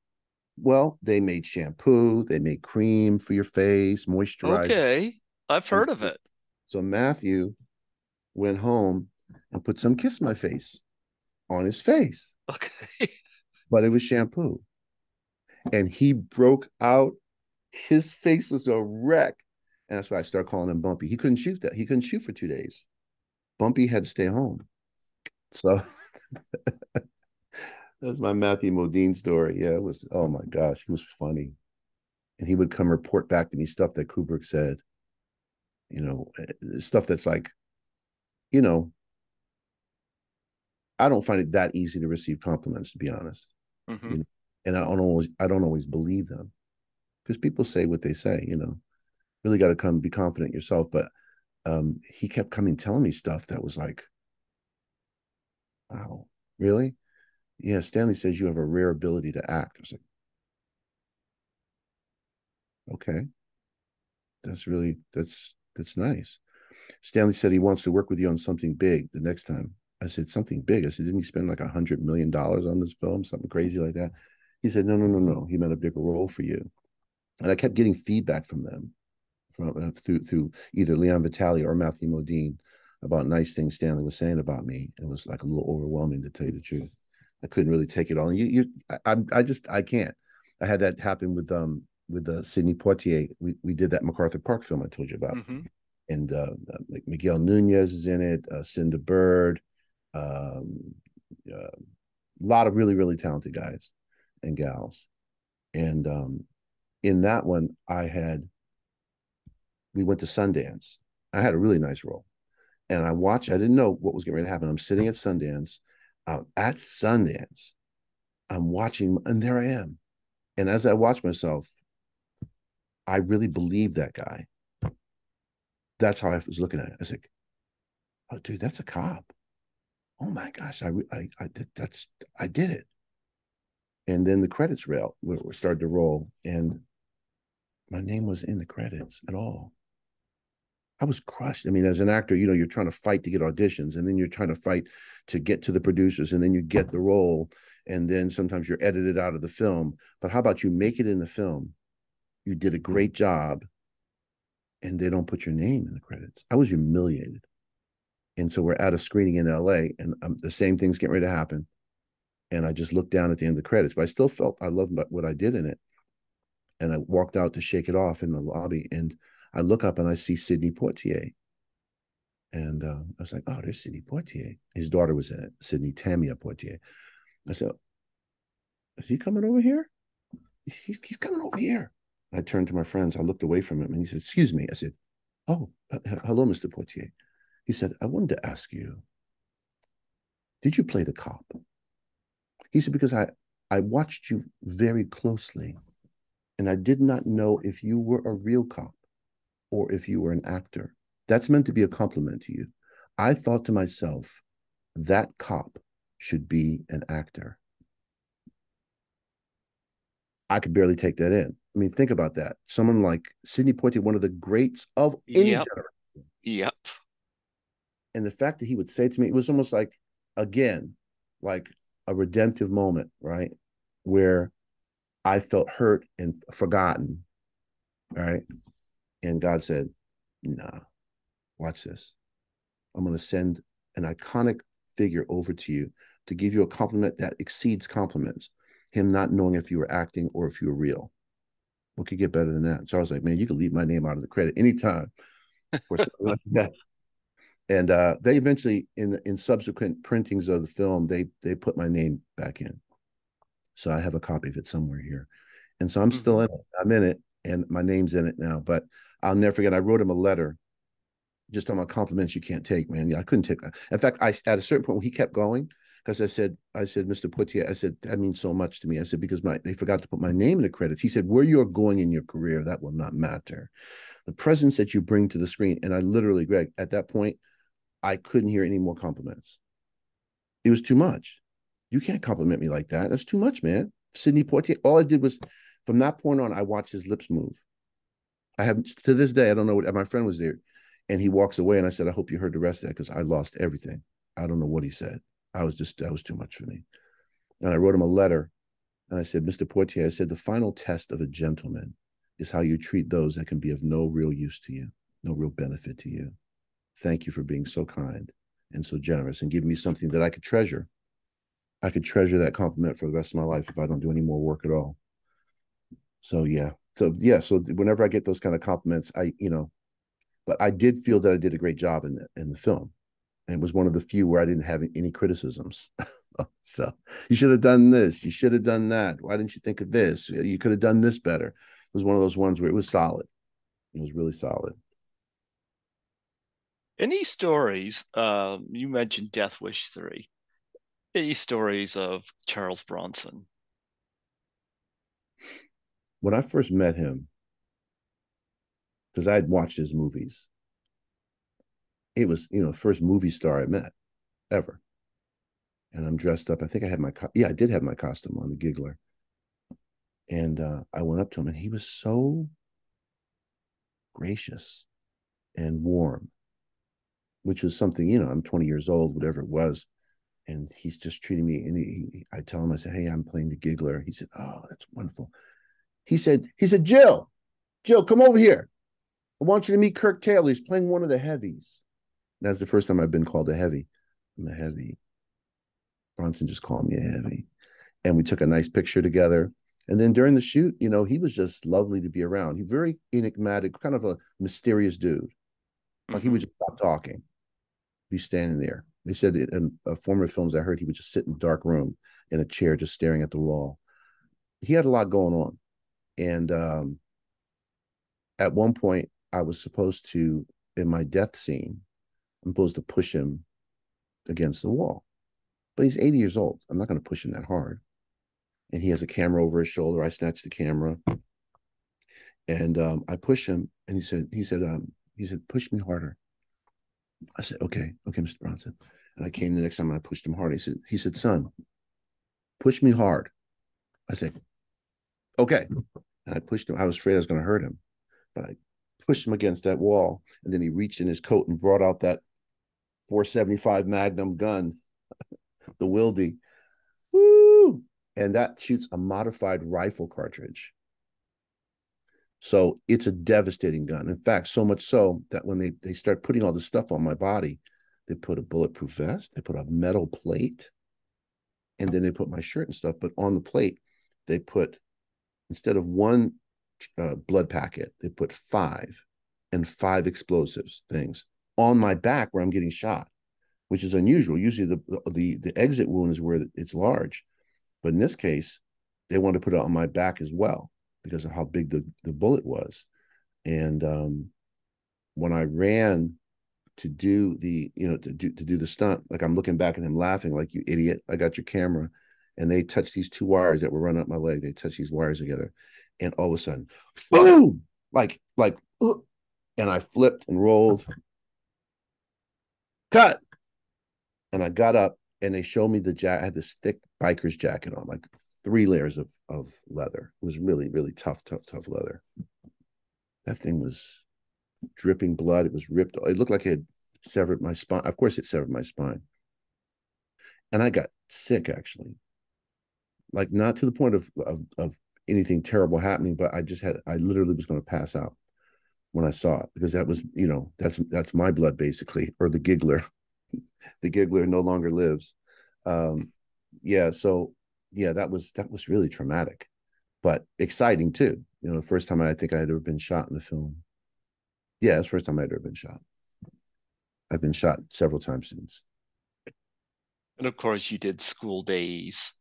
Well, they made shampoo, they made cream for your face, moisturizer. Okay. I've And heard of it. so Matthew went home and put some Kiss My Face on his face, Okay. but it was shampoo. And he broke out. His face was a wreck. And that's why I started calling him Bumpy. He couldn't shoot that. He couldn't shoot for 2 days. Bumpy had to stay home. So that's my Matthew Modine story. Yeah, it was, oh my gosh, he was funny. And he would come report back to me stuff that Kubrick said, stuff that's like, you know, I don't find it that easy to receive compliments, to be honest. Hmm. You know, and I don't always believe them because people say what they say. Really got to come be confident yourself. But he kept coming telling me stuff that was like, wow, really? Yeah, Stanley says you have a rare ability to act. I was like, okay, that's nice. Stanley said he wants to work with you on something big the next time. I said, something big. I said, didn't he spend like $100 million on this film, something crazy like that? He said, no, no, no, no. He meant a bigger role for you. And I kept getting feedback from them, through either Leon Vitali or Matthew Modine, about nice things Stanley was saying about me. It was like a little overwhelming, to tell you the truth. I couldn't really take it all. And I can't. I had that happen with Sidney Poitier. We did that MacArthur Park film I told you about, Hmm. and Miguel Nunez is in it. Cinda Bird, um, a lot of really really talented guys and gals. And in that one, we went to Sundance. I had a really nice role, and I didn't know what was getting ready to happen. I'm sitting at Sundance. I'm watching, and there I am. And as I watch myself, I really believe that guy. That's how I was looking at it. I was like, "Oh, dude, that's a cop. Oh my gosh, I did it." And then the credits started to roll, and my name was in the credits at all. I was crushed. I mean, as an actor, you're trying to fight to get auditions, and then you're trying to fight to get to the producers, and then you get the role, and then sometimes you're edited out of the film. But how about you make it in the film? You did a great job, and they don't put your name in the credits. I was humiliated. And so we're at a screening in LA, and the same thing's getting ready to happen. And I just looked down at the end of the credits, but I still felt I loved what I did in it. And I walked out to shake it off in the lobby, and I look up and I see Sidney Poitier. And I was like, oh, there's Sidney Poitier. His daughter was in it, Sidney Tamia Poitier. I said, is he coming over here? He's coming over here. I turned to my friends. I looked away from him and he said, excuse me. I said, oh, hello, Mr. Poitier. He said, I wanted to ask you, did you play the cop? He said, because I watched you very closely and I did not know if you were a real cop or if you were an actor. That's meant to be a compliment to you. I thought to myself, that cop should be an actor. I could barely take that in. I mean, think about that. Someone like Sidney Poitier, one of the greats of any Yep. generation. Yep. And the fact that he would say to me, it was almost like, again, like a redemptive moment, right? Where I felt hurt and forgotten, right? And God said, nah, watch this. I'm going to send an iconic figure over to you to give you a compliment that exceeds compliments. Him not knowing if you were acting or if you were real. What could get better than that? So I was like, man, you can leave my name out of the credit anytime for something like that. And they eventually, in subsequent printings of the film, they put my name back in. So I have a copy of it somewhere here. And so I'm still Hmm. in it. I'm in it, and my name's in it now. But I'll never forget. I wrote him a letter just on my compliments you can't take, man. Yeah, I couldn't take. In fact, I at a certain point when he kept going, because I said, Mr. Poitier, I said that means so much to me. I said because they forgot to put my name in the credits. He said, where you're going in your career, that will not matter. The presence that you bring to the screen, and I literally, Greg, at that point, I couldn't hear any more compliments. It was too much. You can't compliment me like that. That's too much, man. Sidney Poitier. All I did was, from that point on, I watched his lips move. I have to this day. I don't know what my friend was there, and he walks away, and I said, "I hope you heard the rest of that because I lost everything. I don't know what he said. That was too much for me." And I wrote him a letter. And I said, Mr. Portier, I said, the final test of a gentleman is how you treat those that can be of no real use to you, no real benefit to you. Thank you for being so kind and so generous and giving me something that I could treasure. I could treasure that compliment for the rest of my life if I don't do any more work at all. So yeah. So yeah. So whenever I get those kind of compliments, but I did feel that I did a great job in the film. And it was one of the few where I didn't have any criticisms. So you should have done this. You should have done that. Why didn't you think of this? You could have done this better. It was one of those ones where it was solid. It was really solid. Any stories? You mentioned Death Wish 3. Any stories of Charles Bronson? When I first met him, because I had watched his movies, it was, the first movie star I met ever. And I'm dressed up. I think I had yeah, I did have my costume on, the giggler. And I went up to him and he was so gracious and warm, which was something, I'm 20 years old, whatever it was. And he's just treating me. And I tell him, I said, hey, I'm playing the giggler. He said, oh, that's wonderful. He said, Jill, come over here. I want you to meet Kirk Taylor. He's playing one of the heavies. That's the first time I've been called a heavy. I'm a heavy. Bronson just called me a heavy. And we took a nice picture together. And then during the shoot, he was just lovely to be around. He very enigmatic, kind of a mysterious dude. Like he would just stop talking, be standing there. They said in former films I heard he would just sit in a dark room in a chair, just staring at the wall. He had a lot going on. And at one point, I was supposed to, in my death scene, I'm supposed to push him against the wall. But he's 80 years old. I'm not going to push him that hard. And he has a camera over his shoulder. I snatched the camera and I push him. And he said, push me harder. I said, okay, Mr. Bronson. And I came the next time and I pushed him hard. He said, son, push me hard. I said, okay. And I pushed him. I was afraid I was going to hurt him, but I pushed him against that wall. And then he reached in his coat and brought out that 475 Magnum gun, the Wildy. Woo! And that shoots a modified rifle cartridge. So it's a devastating gun. In fact, so much so that when they start putting all this stuff on my body, they put a bulletproof vest, they put a metal plate, and then they put my shirt and stuff. But on the plate, they put, instead of one blood packet, they put 5 and 5 explosives things on my back where I'm getting shot, which is unusual. Usually the exit wound is where it's large. But in this case, they wanted to put it on my back as well because of how big the bullet was. And when I ran to do the stunt, like I'm looking back at him laughing, like, you idiot, I got your camera. And they touched these 2 wires that were running up my leg. They touched these wires together. And all of a sudden, boom, and I flipped and rolled, cut. And I got up and they showed me the jacket. I had this thick biker's jacket on, like 3 layers of leather. It was really, really tough leather. That thing was dripping blood. It was ripped. It looked like it had severed my spine. Of course, it severed my spine. And I got sick, actually. Like, not to the point of anything terrible happening, but I literally was going to pass out when I saw it, because that was, that's my blood, basically, or the giggler. The giggler no longer lives. Yeah, so yeah, that was really traumatic, but exciting too. The first time I think I had ever been shot in a film. Yeah, it's the first time I'd ever been shot. I've been shot several times since. And of course, you did School Days.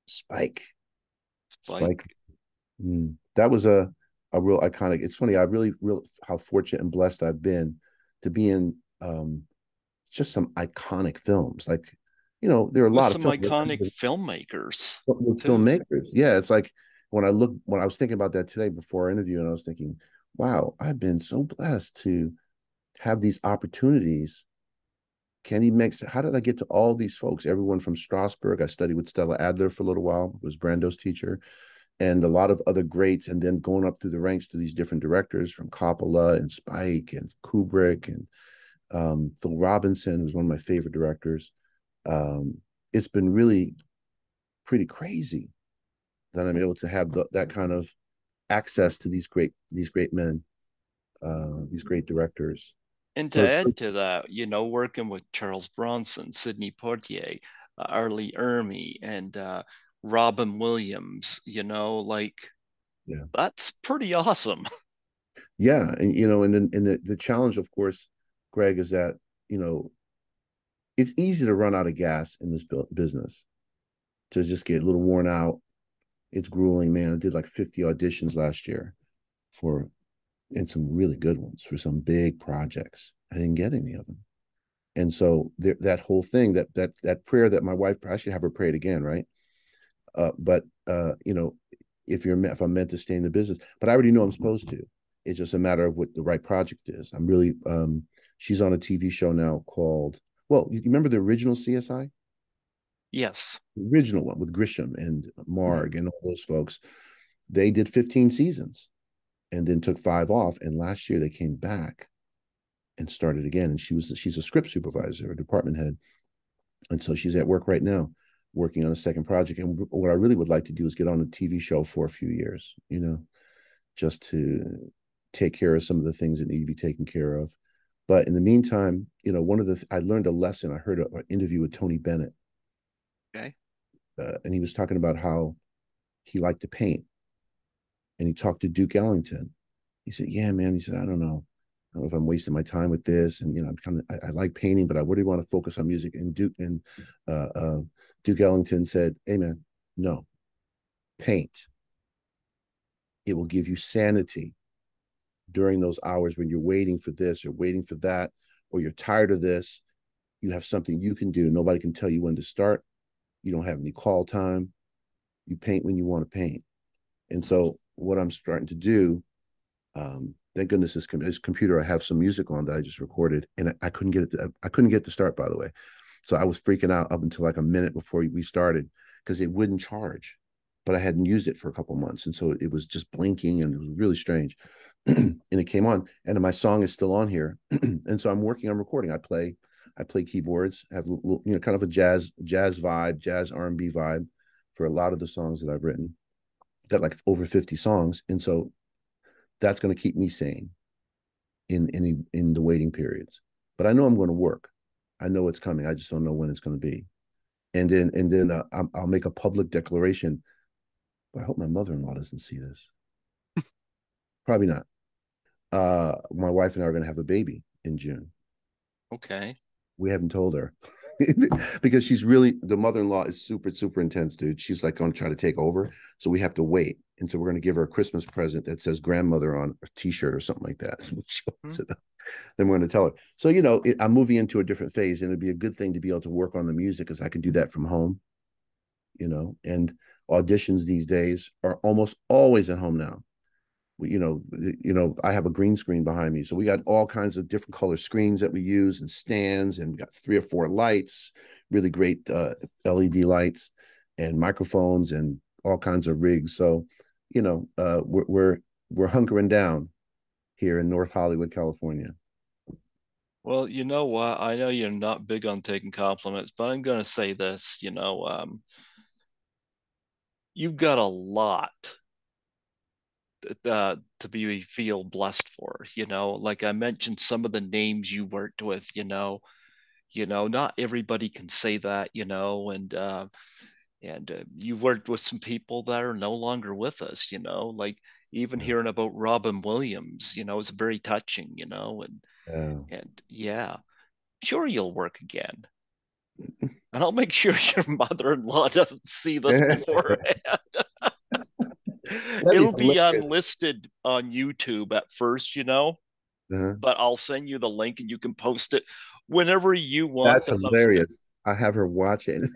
Spike. Like, That was a real iconic. It's funny. I really, how fortunate and blessed I've been to be in just some iconic films. Like, there are a with lot of some films iconic filmmakers with too. filmmakers. Yeah, it's like when I was thinking about that today before our interview, and I was thinking, wow, I've been so blessed to have these opportunities. How did I get to all these folks? Everyone from Strasberg. I studied with Stella Adler for a little while, was Brando's teacher, and a lot of other greats. And then going up through the ranks to these different directors from Coppola and Spike and Kubrick and Phil Robinson, who's one of my favorite directors. It's been really pretty crazy. that I'm able to have that kind of access to these great men, these great directors. And to So add to that, working with Charles Bronson, Sidney Poitier, Arlie Ermy, and Robin Williams, yeah, that's pretty awesome. yeah, and and the challenge, of course, Greg, is that you know it's easy to run out of gas in this business, to just get a little worn out. It's grueling, man. I did like 50 auditions last year for and some really good ones for some big projects. I didn't get any of them. And so that whole thing, that prayer that my wife, I should have her pray it again, right? But if I'm meant to stay in the business, but I already know I'm supposed to. It's just a matter of what the right project is. I'm really she's on a TV show now called, well, you remember the original CSI? Yes. The original one with Grisham and Marg and all those folks. They did 15 seasons and then took 5 off. And last year they came back and started again. And she's a script supervisor, a department head. And so she's at work right now, working on a second project. And what I really would like to do is get on a TV show for a few years, just to take care of some of the things that need to be taken care of. But in the meantime, I learned a lesson. I heard an interview with Tony Bennett, Okay. and he was talking about how he liked to paint. And he talked to Duke Ellington. He said, "Yeah, man." He said, "I don't know. I don't know if I'm wasting my time with this." And I like painting, but I really want to focus on music. And Duke Ellington said, "Hey, man, no, paint. It will give you sanity during those hours when you're waiting for this or waiting for that, or you're tired of this. You have something you can do. Nobody can tell you when to start. You don't have any call time. You paint when you want to paint." And so what I'm starting to do, thank goodness this computer, I have some music on that I just recorded, and I couldn't get it. I couldn't get it to start, by the way. So I was freaking out up until like a minute before we started because it wouldn't charge, but I hadn't used it for a couple months, and so it was just blinking, and it was really strange. And it came on, and my song is still on here, and so I'm working on recording. I play keyboards, have kind of a jazz vibe, jazz R&B vibe for a lot of the songs that I've written. Got like over 50 songs, and so that's going to keep me sane in the waiting periods. But I know I'm going to work. I know it's coming. I just don't know when it's going to be. And then I'll make a public declaration. But I hope my mother-in-law doesn't see this. Probably not. My wife and I are going to have a baby in June. Okay. We haven't told her because she's really, the mother-in-law is super super intense, dude. She's like going to try to take over, so we have to wait. And so we're going to give her a Christmas present that says grandmother on a t-shirt or something like that. Hmm. Then we're going to tell her. So I'm moving into a different phase, and it'd be a good thing to be able to work on the music because I can do that from home. And auditions these days are almost always at home now. I have a green screen behind me, so we got all kinds of different color screens that we use and stands, and we got 3 or 4 lights, really great LED lights, and microphones, and all kinds of rigs. So, we're hunkering down here in North Hollywood, California. Well, you know what? I know you're not big on taking compliments, but I'm going to say this, you've got a lot to be feel blessed for, like I mentioned some of the names you worked with, not everybody can say that, and you worked with some people that are no longer with us, like even Yeah. hearing about Robin Williams, is very touching, Yeah. and yeah, sure you'll work again. And I'll make sure your mother-in-law doesn't see this That'd beforehand. be It'll be hilarious. unlisted on YouTube at first, Uh-huh. but I'll send you the link and you can post it whenever you want That's to post it. hilarious. I have her watch it.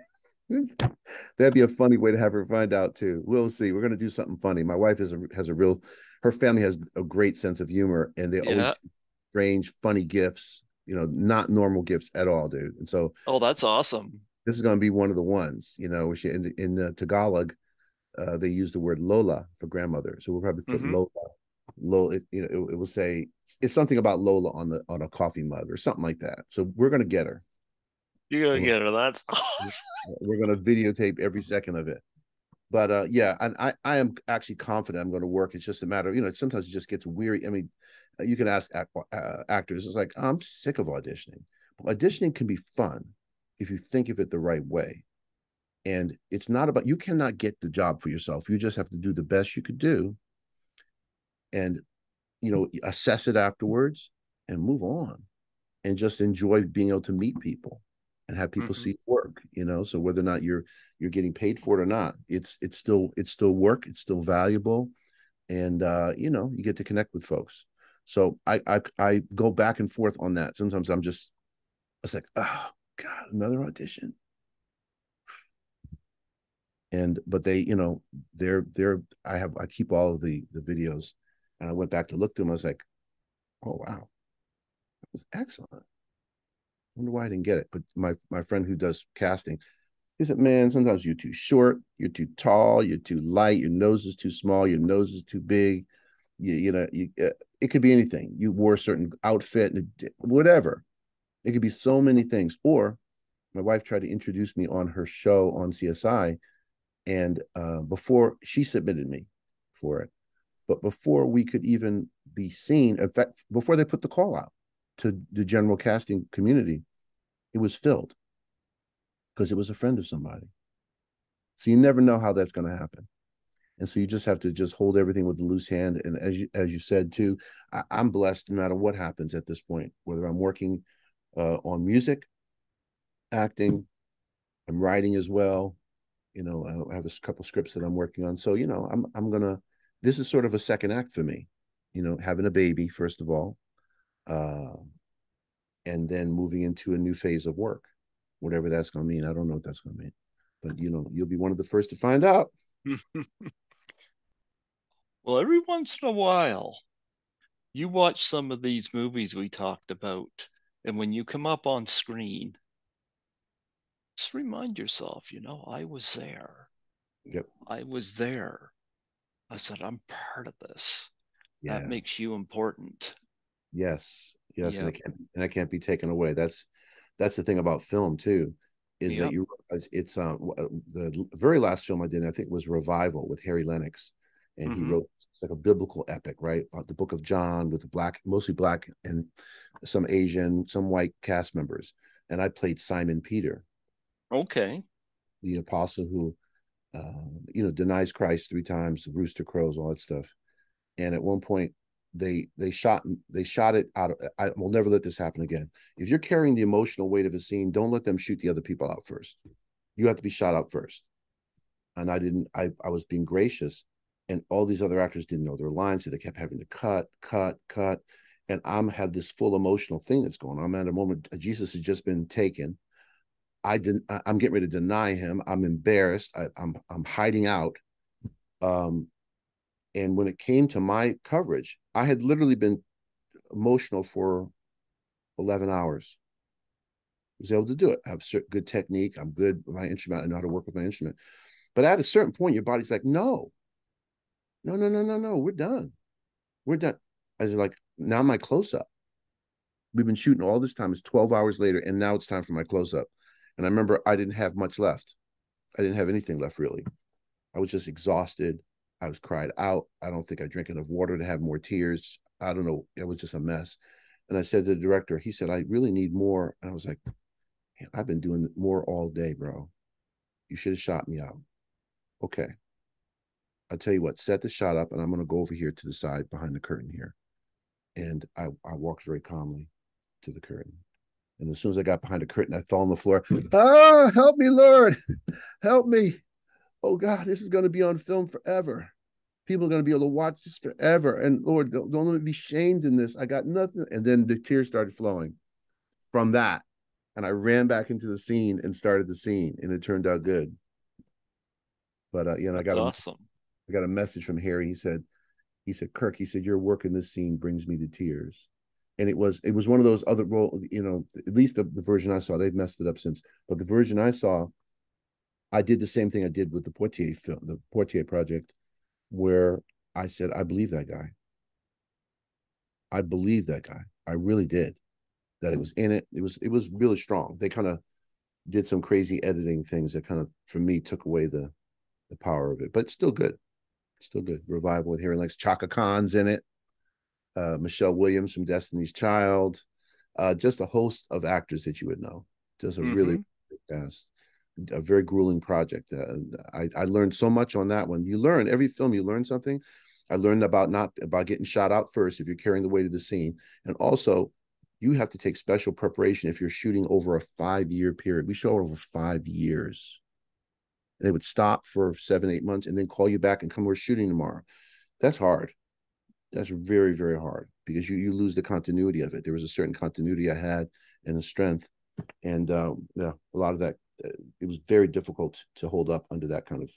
That'd be a funny way to have her find out too. We'll see. We're gonna do something funny. My wife has a real, her family has a great sense of humor, and they always Yeah. do strange, funny gifts. Not normal gifts at all, dude. And so Oh, that's awesome. this is gonna be one of the ones. In Tagalog, they use the word Lola for grandmother, so we'll probably put Hmm. Lola. Lola, it will say it's something about Lola on a coffee mug or something like that. So we're gonna get her. You're gonna And get her. That's awesome. we're gonna videotape every second of it. But yeah, and I am actually confident I'm going to work. It's just a matter of, sometimes it just gets weary. I mean, you can ask actors. It's like, I'm sick of auditioning. But auditioning can be fun if you think of it the right way. And it's not about, you cannot get the job for yourself. You just have to do the best you could do, and assess it afterwards and move on, and just enjoy being able to meet people and have people Mm-hmm. see work. So whether or not you're getting paid for it or not, it's still work, it's still valuable. And you get to connect with folks. So I go back and forth on that. Sometimes it's like, oh God, another audition. And but they're I keep all of the videos, and I went back to look through them. I was like, oh wow, that was excellent. I wonder why I didn't get it. But my friend who does casting, he said, man, sometimes you're too short, you're too tall, you're too light, your nose is too small, your nose is too big. It could be anything. You wore a certain outfit, whatever. It could be so many things. Or my wife tried to introduce me on her show on CSI, and before she submitted me for it, but before we could even be seen, in fact, before they put the call out to the general casting community, it was filled because it was a friend of somebody. So you never know how that's going to happen. And so you just have to just hold everything with a loose hand. And as you said too, I'm blessed no matter what happens at this point, whether I'm working on music, acting, I'm writing as well. I have a couple scripts that I'm working on. So I'm gonna. This is sort of a second act for me. Having a baby first of all, uh, and then moving into a new phase of work, whatever that's going to mean. I don't know what that's going to mean, but you'll be one of the first to find out. Well, every once in a while, you watch some of these movies we talked about, and when you come up on screen, just remind yourself, I was there. Yep. I was there. I said, I'm part of this. That Yeah. makes you important. Yes, yes, and Yep. it can't be taken away. That's the thing about film too, is that Yep. you realize it's the very last film I did, I think, was Revival with Harry Lennox, and he Mm-hmm. wrote, it's like a biblical epic, right, about the Book of John with the mostly black and some Asian, some white cast members, and I played Simon Peter, Okay. the apostle who denies Christ 3 times, the rooster crows, all that stuff. And at one point, they shot it out of. I will never let this happen again. If you're carrying the emotional weight of a scene, don't let them shoot the other people out first. You have to be shot out first. And I didn't. I was being gracious, and all these other actors didn't know their lines, so they kept having to cut. And I'm have this full emotional thing that's going on. I'm at a moment. Jesus has just been taken. I didn't. I'm getting ready to deny him. I'm embarrassed. I'm hiding out. Um, and when it came to my coverage, I had literally been emotional for 11 hours. I was able to do it. I have good technique. I'm good with my instrument. I know how to work with my instrument. But at a certain point, your body's like, no, no, no, no, no, no. We're done. We're done. I was like, now my close up. We've been shooting all this time. It's 12 hours later, and now it's time for my close up. And I remember I didn't have much left. I didn't have anything left really. I was just exhausted. I was cried out. I don't think I drank enough water to have more tears. I don't know. It was just a mess. And I said to the director, he said, I really need more. And I was like, I've been doing more all day, bro. You should have shot me out. Okay. I'll tell you what, set the shot up, and I'm going to go over here to the side behind the curtain here. And I walked very calmly to the curtain. And as soon as I got behind the curtain, I fell on the floor. Ah, help me, Lord. Help me. Oh, God, this is going to be on film forever. People are going to be able to watch this forever. And Lord, don't let me be shamed in this. I got nothing. And then the tears started flowing from that. And I ran back into the scene and started the scene, and it turned out good. But I That's got a awesome. I got a message from Harry. He said, Kirk, he said, your work in this scene brings me to tears. And it was one of those other role, at least the version I saw, they've messed it up since. But the version I saw, I did the same thing I did with the Portier film, the Portier project, where I said, I believe that guy. I believe that guy. I really did. That it was in it. It was really strong. They kind of did some crazy editing things that kind of, for me, took away the the power of it, but it's still good. Still good. Revival with Harry Lynch. Chaka Khan's in it. Michelle Williams from Destiny's Child. Just a host of actors that you would know. Just a really Mm-hmm. fast, a very grueling project. I learned so much on that one. You learn every film, you learn something. I learned about not about getting shot out first if you're carrying the weight of the scene, and also you have to take special preparation if you're shooting over a 5 year period. We shot over 5 years. They would stop for 7, 8 months and then call you back and come. We're shooting tomorrow. That's hard. That's very, very hard because you lose the continuity of it. There was a certain continuity I had and the strength, and yeah, a lot of that. It was very difficult to hold up under that kind of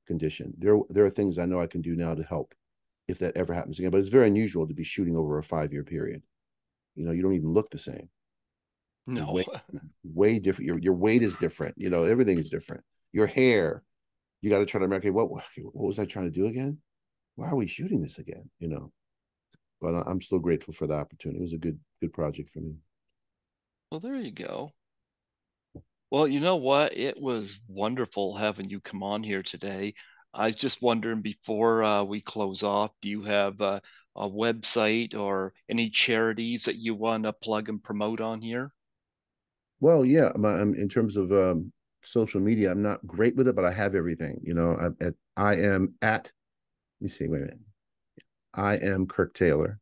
condition. There are things I know I can do now to help if that ever happens again. But it's very unusual to be shooting over a 5 year period. You don't even look the same. You're No. way different. Your weight is different. Everything is different. Your hair. You got to try to remember, okay, what was I trying to do again? Why are we shooting this again? But I'm still grateful for the opportunity. It was a good project for me. Well, there you go. Well, you know what? It was wonderful having you come on here today. I was just wondering before we close off, do you have a website or any charities that you want to plug and promote on here? Well, yeah, in terms of social media, I'm not great with it, but I have everything. I am at. Let me see. Wait a minute. I am Kirk Taylor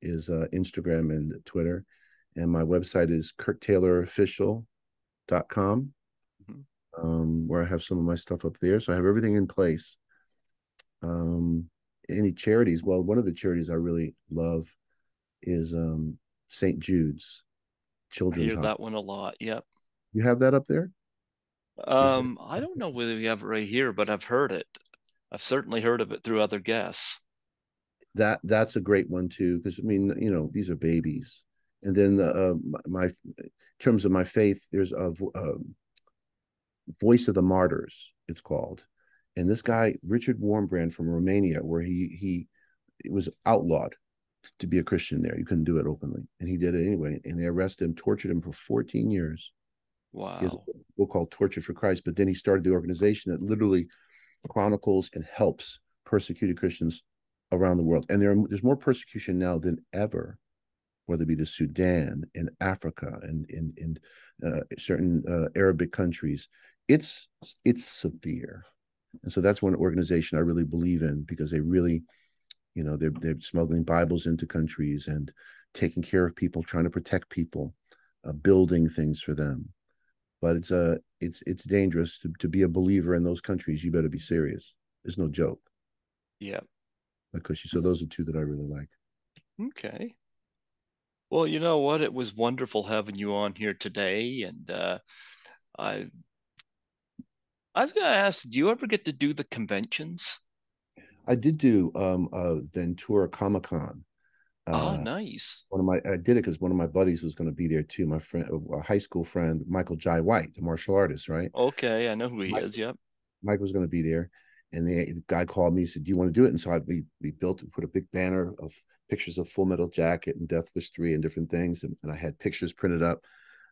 is Instagram and Twitter, and my website is kirktaylorofficial.com, Mhm. where I have some of my stuff up there. So I have everything in place. Um, any charities? Well, one of the charities I really love is St. Jude's I Children's hear Hospital. that one a lot. Yep. You have that up there? Is it I don't know whether we have it right here, but I've heard it. I've certainly heard of it through other guests. that's a great one too? Because I mean, these are babies. And then my in terms of my faith, there's a Voice of the Martyrs. It's called, and this guy Richard Warmbrand from Romania, where he it was outlawed to be a Christian there. You couldn't do it openly, and he did it anyway. And they arrested him, tortured him for 14 years. He has a Wow. book called Torture for Christ. But then he started the organization that literally chronicles and helps persecuted Christians around the world. And there's more persecution now than ever, whether it be the Sudan, in Africa, and in certain Arabic countries. It's it's severe, and so that's one organization I really believe in because they really, they're smuggling Bibles into countries and taking care of people, trying to protect people, building things for them. But it's dangerous to be a believer in those countries. You better be serious. It's no joke. Yeah. Because so those are two that I really like. Okay. Well, you know what? It was wonderful having you on here today, and I I was gonna ask, do you ever get to do the conventions? I did do Ventura Comic Con. Ah, Uh, nice. I did it because one of my buddies was going to be there too. My friend, a high school friend, Michael Jai White, the martial artist, right? Okay, I know who he Mike, is. Yep. Mike was going to be there, and the guy called me. He said, "Do you want to do it?" And so we built and put a big banner of pictures of Full Metal Jacket and Death Wish 3 and different things, and I had pictures printed up.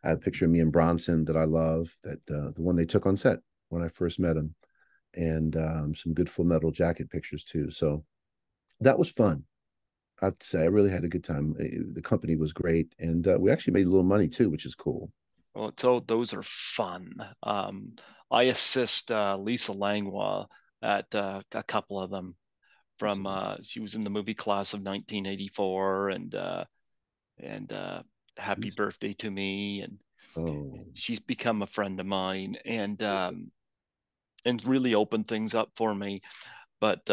I had a picture of me and Bronson that I love, that the one they took on set when I first met him, and some good Full Metal Jacket pictures too. So that was fun. I have to say, I really had a good time. The company was great, and we actually made a little money too, which is cool. Well, so those are fun. I assist Lisa Langlois at a couple of them from So, she was in the movie class of 1984 and Happy Birthday to Me, and oh, she's become a friend of mine and really opened things up for me. But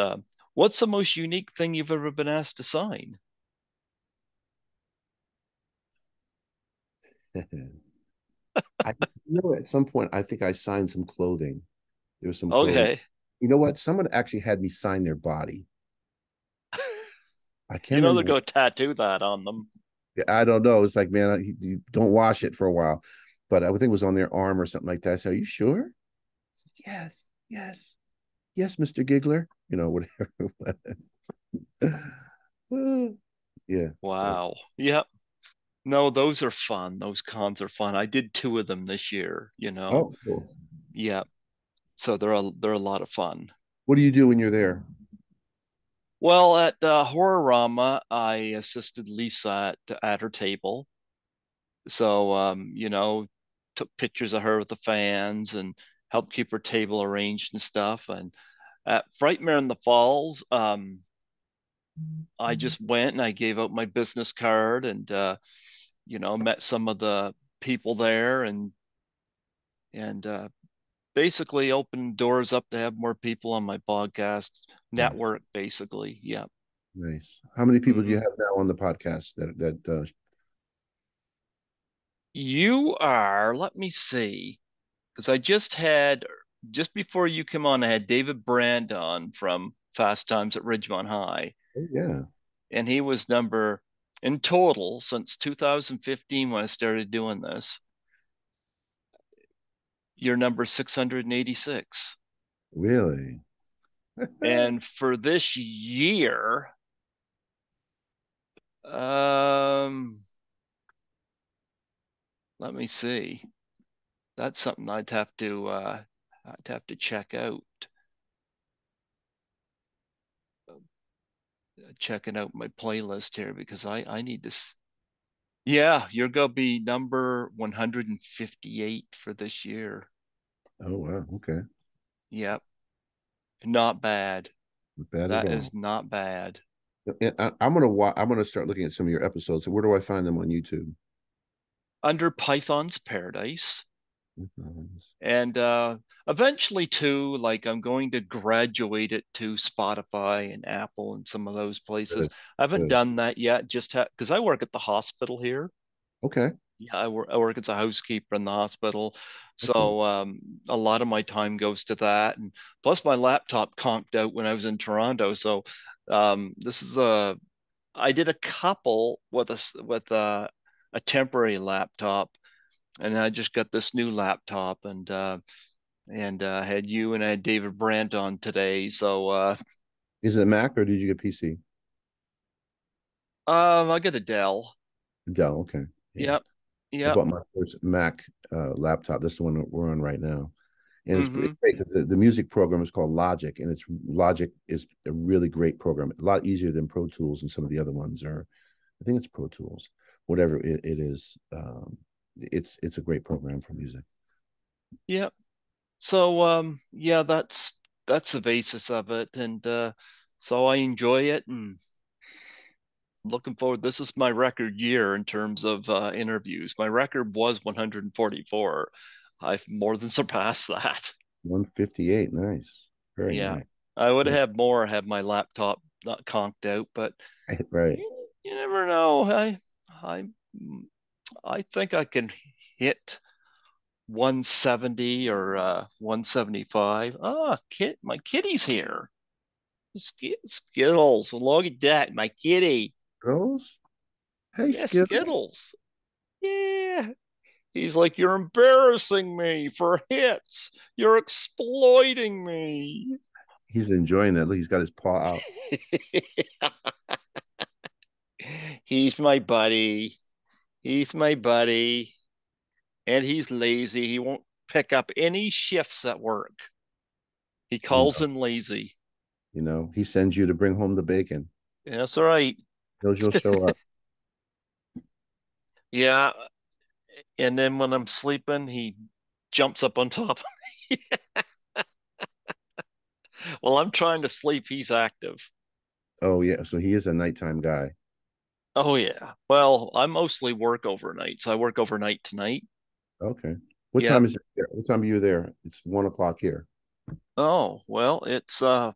what's the most unique thing you've ever been asked to sign? I at some point I think I signed some clothing. There was some clothing. Okay. You know what? Someone actually had me sign their body. I You can't know they're remember. going to tattoo that on them. I don't know. It's like, man, you don't wash it for a while. But I would think it was on their arm or something like that. So, are you sure? Yes, yes, yes, Mr. Giggler. Whatever. Yeah. So, Wow. Yep. No, those are fun. Those cons are fun. I did two of them this year. oh, cool. Yeah. So they're a lot of fun. What do you do when you're there? Well, at Horrorama, I assisted Lisa at her table. So, took pictures of her with the fans and helped keep her table arranged and stuff. And at Frightmare in the Falls, I just went and I gave out my business card and, met some of the people there and basically opened doors up to have more people on my podcast Nice, network, basically. Yeah. nice. How many people do you Hmm. have now on the podcast that You are, let me see, because I just before you came on, I had David Brand on from Fast Times at Ridgemont High, oh yeah, and he was number in total since 2015 when I started doing this. You're number 686. really? And for this year, um, let me see. That's something I'd have to check out. Checking out my playlist here because I need to. Yeah, you're gonna be number 158 for this year. Oh wow, okay. Yep, not bad. Not bad at That all. is not bad. I'm gonna start looking at some of your episodes. So where do I find them on YouTube? Under Python's Paradise. And eventually too, like I'm going to graduate it to Spotify and Apple and some of those places. Good, I haven't good. done that yet, just because I work at the hospital here. Okay, Yeah, I work as a housekeeper in the hospital. excellent. So a lot of my time goes to that. And plus my laptop conked out when I was in Toronto. So this is I did a couple with a temporary laptop, and I just got this new laptop and had you and I had David Brandt on today. So Is it Mac or did you get PC? I got a Dell. Dell. Okay, yeah. Yep. I Yep. bought my first Mac laptop. This is the one that we're on right now, and it's Mm-hmm. great because the music program is called Logic, and it's Logic is a really great program. A lot easier than Pro Tools and some of the other ones. Or I think it's Pro Tools, whatever it is. It's a great program for music. Yep. So yeah, that's the basis of it, and so I enjoy it and looking forward. This is my record year in terms of interviews. My record was 144. I've more than surpassed that. 158, nice, very Yeah, nice. I would have Very, had more had my laptop not conked out, but right. you never know. I I think I can hit 170 or 175. Ah, my kitty's here. Skittles. Look at that, my kitty. Girls, hey Yeah, Skip, Skittles. Yeah. He's like, you're embarrassing me for hits. You're exploiting me. he's enjoying it. Look, he's got his paw out. He's my buddy. He's my buddy. And he's lazy. He won't pick up any shifts at work. He You calls know, him lazy. he sends you to bring home the bacon. Yeah, that's all right. You'll show up. Yeah. And then when I'm sleeping, he jumps up on top of me. While I'm trying to sleep, he's active. Oh yeah, so he is a nighttime guy. Oh yeah. Well, I mostly work overnight, so I work overnight tonight. Okay. What time Yep. is it there? What time are you there? It's 1 o'clock here. Oh, well, it's 5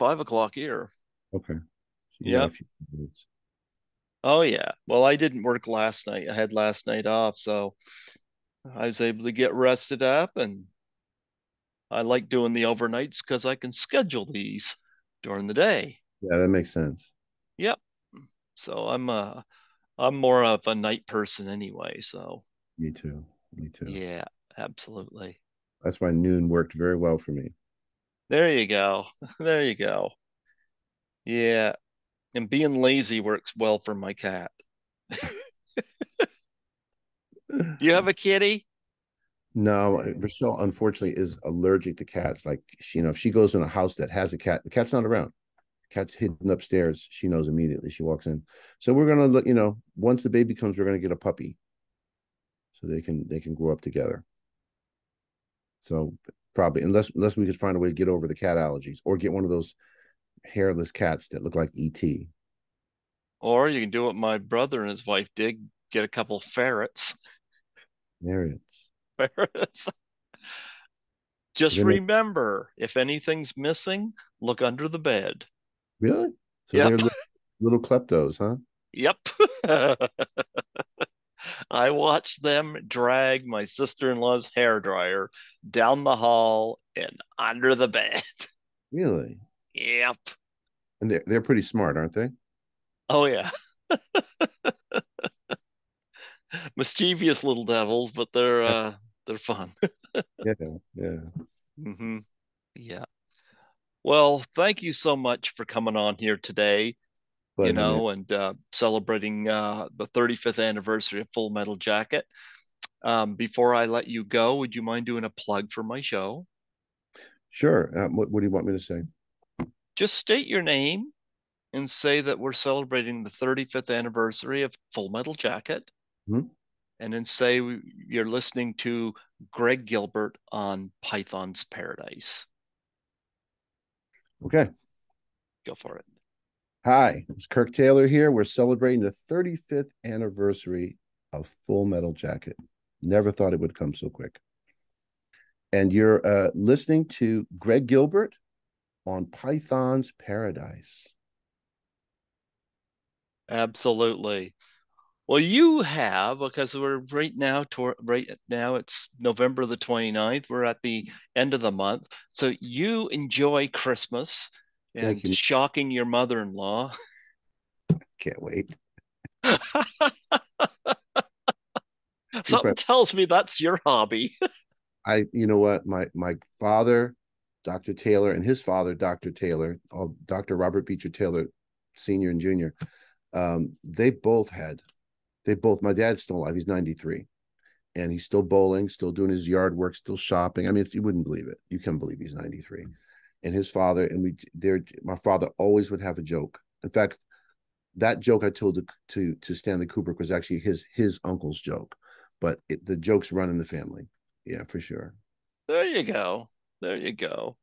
o'clock here. Okay. So you got a Yep. few minutes. Oh yeah. Well, I didn't work last night. I had last night off, so I was able to get rested up, and I like doing the overnights because I can schedule these during the day. Yeah, that makes sense. Yep. So I'm more of a night person anyway, so Me too. Me too. yeah, absolutely. That's why noon worked very well for me. There you go. There you go. Yeah. And being lazy works well for my cat. Do you have a kitty? No, Rochelle unfortunately is allergic to cats. Like if she goes in a house that has a cat, the cat's not around. Cat's hidden upstairs. She knows immediately. She walks in. So we're gonna look. Once the baby comes, we're gonna get a puppy so they can grow up together. So probably unless we could find a way to get over the cat allergies or get one of those hairless cats that look like ET. Or you can do what my brother and his wife did, get a couple ferrets. There it is. Ferrets. Just Then remember, if anything's missing, look under the bed. really? So they're Yep. little kleptos, huh? Yep. I watched them drag my sister-in-law's hair dryer down the hall and under the bed. Really? Yep. And they're pretty smart, aren't they? Oh yeah. Mischievous little devils, but they're fun. Yeah, yeah. Hmm. Yeah. Well, thank you so much for coming on here today, Pleasure, man. and celebrating the 35th anniversary of Full Metal Jacket. Before I let you go, would you mind doing a plug for my show? Sure. What do you want me to say? Just state your name and say that we're celebrating the 35th anniversary of Full Metal Jacket, Hmm? and then say you're listening to Greg Gilbert on Python's Paradise. Okay. Go for it. Hi, it's Kirk Taylor here. We're celebrating the 35th anniversary of Full Metal Jacket. Never thought it would come so quick. And you're listening to Greg Gilbert on Python's Paradise. Absolutely. Well, you have, because we're right now it's November the 29th. We're at the end of the month. So you enjoy Christmas Thank and you. shocking your mother-in-law. Can't wait. You Something tells me that's your hobby. you know what? My father, Dr. Taylor, and his father, Dr. Taylor, Dr. Robert Beecher Taylor, Senior and Junior. They both. My dad's still alive. He's 93, and he's still bowling, still doing his yard work, still shopping. I mean, you wouldn't believe it. You can't believe he's 93. And his father and my father always would have a joke. In fact, that joke I told to Stanley Kubrick was actually his uncle's joke, but the jokes run in the family. Yeah, for sure. There you go. There you go.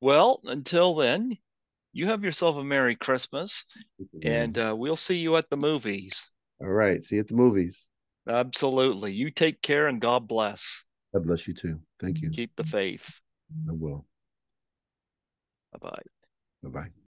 Well, until then, you have yourself a Merry Christmas, and Man. we'll see you at the movies. All right. See you at the movies. Absolutely. You take care and God bless. God bless you too. Thank you. Keep the faith. I will. Bye bye. Bye bye.